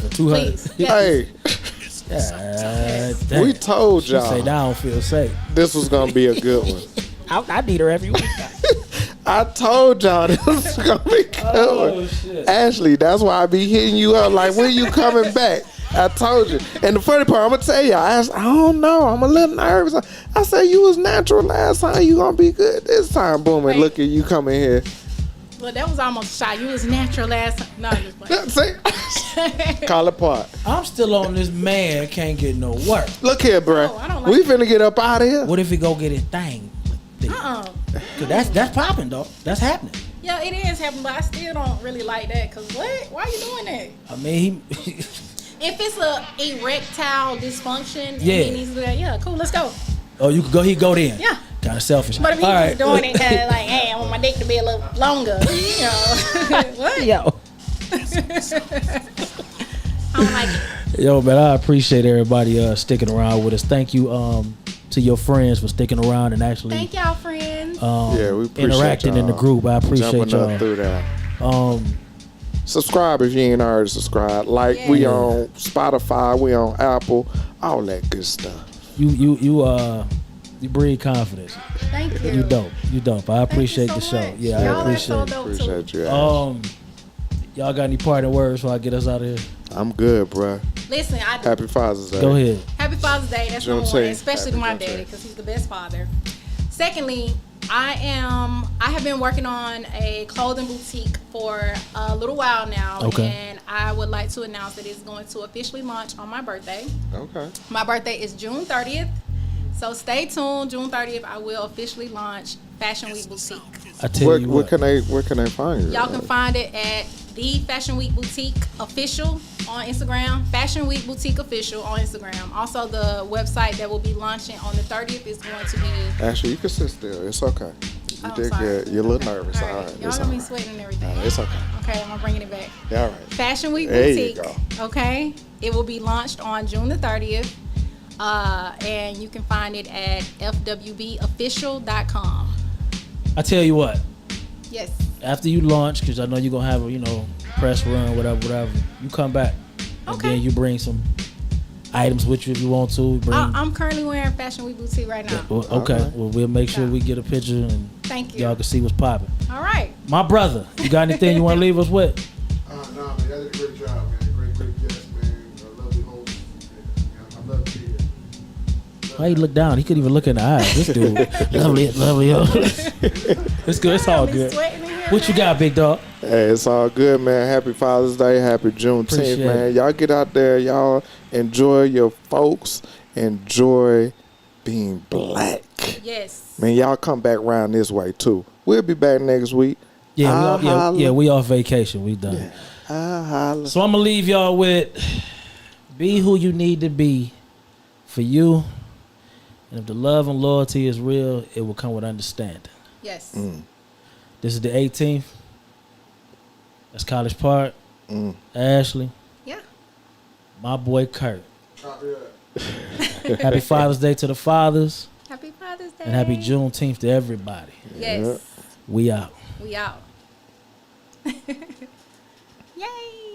For 200. Please. Yes. hey, Damn. we told She say y'all that I don't feel safe. this was gonna be a good one. I need her every week. I told y'all this was gonna be a good one. Shit. Ashley, that's why I be hitting you up. Like, when you coming back? I told you. And the funny part, I'm gonna tell you, I don't know. I'm a little nervous. I said you was natural last time. You gonna be good this time. Boom, and look at you coming here. Well, that was almost a shot. You was natural last time. No, I'm just playing. See? Call it part. I'm still on this man can't get no work. Look here, bro. Oh, I don't like we finna get up out of here. What if he go get his thing? Cause that's popping, though. That's happening. Yeah, it is happening, but I still don't really like that. Cause what? Why are you doing that? I mean, If it's a erectile dysfunction, Yeah. and he needs to do that, yeah, cool, let's go. oh, you could go. He go then. Yeah. Kind of selfish. But if he's All just doing it like, hey, I want my dick to be a little longer, you know, what? Yo, I don't like it. yo, man, I appreciate everybody sticking around with us. Thank you to your friends for sticking around and actually Thank y'all, friends. Yeah, we appreciate interacting in the y'all group. I appreciate jumping up y'all. through that. Um, Subscribe if you ain't already subscribed. Like, we Yeah. on Spotify, we on Apple, all that good stuff. you breed confidence. Thank you. You dope. I appreciate so the show. much. Yeah, Y'all I are appreciate so it. dope, too. Appreciate you. Y'all got any parting words before I get us out of here? I'm good, bruh. Listen, I do. Happy Father's Day. Go ahead. Happy Father's Day. That's number one, Juneteenth. especially to my Happy daddy Juneteenth. because he's the best father. Secondly, I have been working on a clothing boutique for a little while now, Okay. and I would like to announce that it's going to officially launch on my birthday. Okay. My birthday is June 30th, so stay tuned. June 30th, I will officially launch Fashion Week Boutique. I tell Where, you where what. can they find you? Y'all can find it at the Fashion Week Boutique Official on Instagram. Fashion Week Boutique Official on Instagram. Also, the website that will be launching on the 30th is going to be. Actually, you can sit still. It's okay. You Oh, did sorry. good. You're a little Okay. nervous. All All right. right. Y'all It's got all me right. sweating and everything. It's okay. Okay, I'm bringing it back. Yeah, all right. Fashion Week There you Boutique. go. Okay, it will be launched on June the 30th, and you can find it at fwbofficial.com. I tell you what. Yes. After you launch, because I know you're gonna have a press run, whatever. You come back, and Okay. then you bring some items with you if you want to. Bring. I'm currently wearing Fashion Week Boutique right now. Well, okay. Alright. Well, we'll make sure we get a picture and Thank you. y'all can see what's popping. All right. My brother, you got anything you want to leave us with? Nah, man, y'all did a great job, man. Great guest, man. A lovely host. Yeah, I love to be here. Why he look down? He couldn't even look in the eyes. This dude, lovely. It's good. It's all Got me good. sweating in here, What you man. got, big dog? Hey, it's all good, man. Happy Father's Day. Happy Juneteenth, Appreciate man. it. Y'all get out there. Y'all enjoy your folks. Enjoy being black. Yes. Man, y'all come back around this way, too. We'll be back next week. Yeah, I'll we off vacation. We done. I'll holla. So I'm gonna leave y'all with: be who you need to be for you, and if the love and loyalty is real, it will come with understanding. Yes. This is the 18th. That's College Park. Ashley, Yeah. my boy Kurt. Copy that. Happy Father's Day to the fathers, Happy Father's Day. and happy Juneteenth to everybody. Yes. We out. We out. Yay.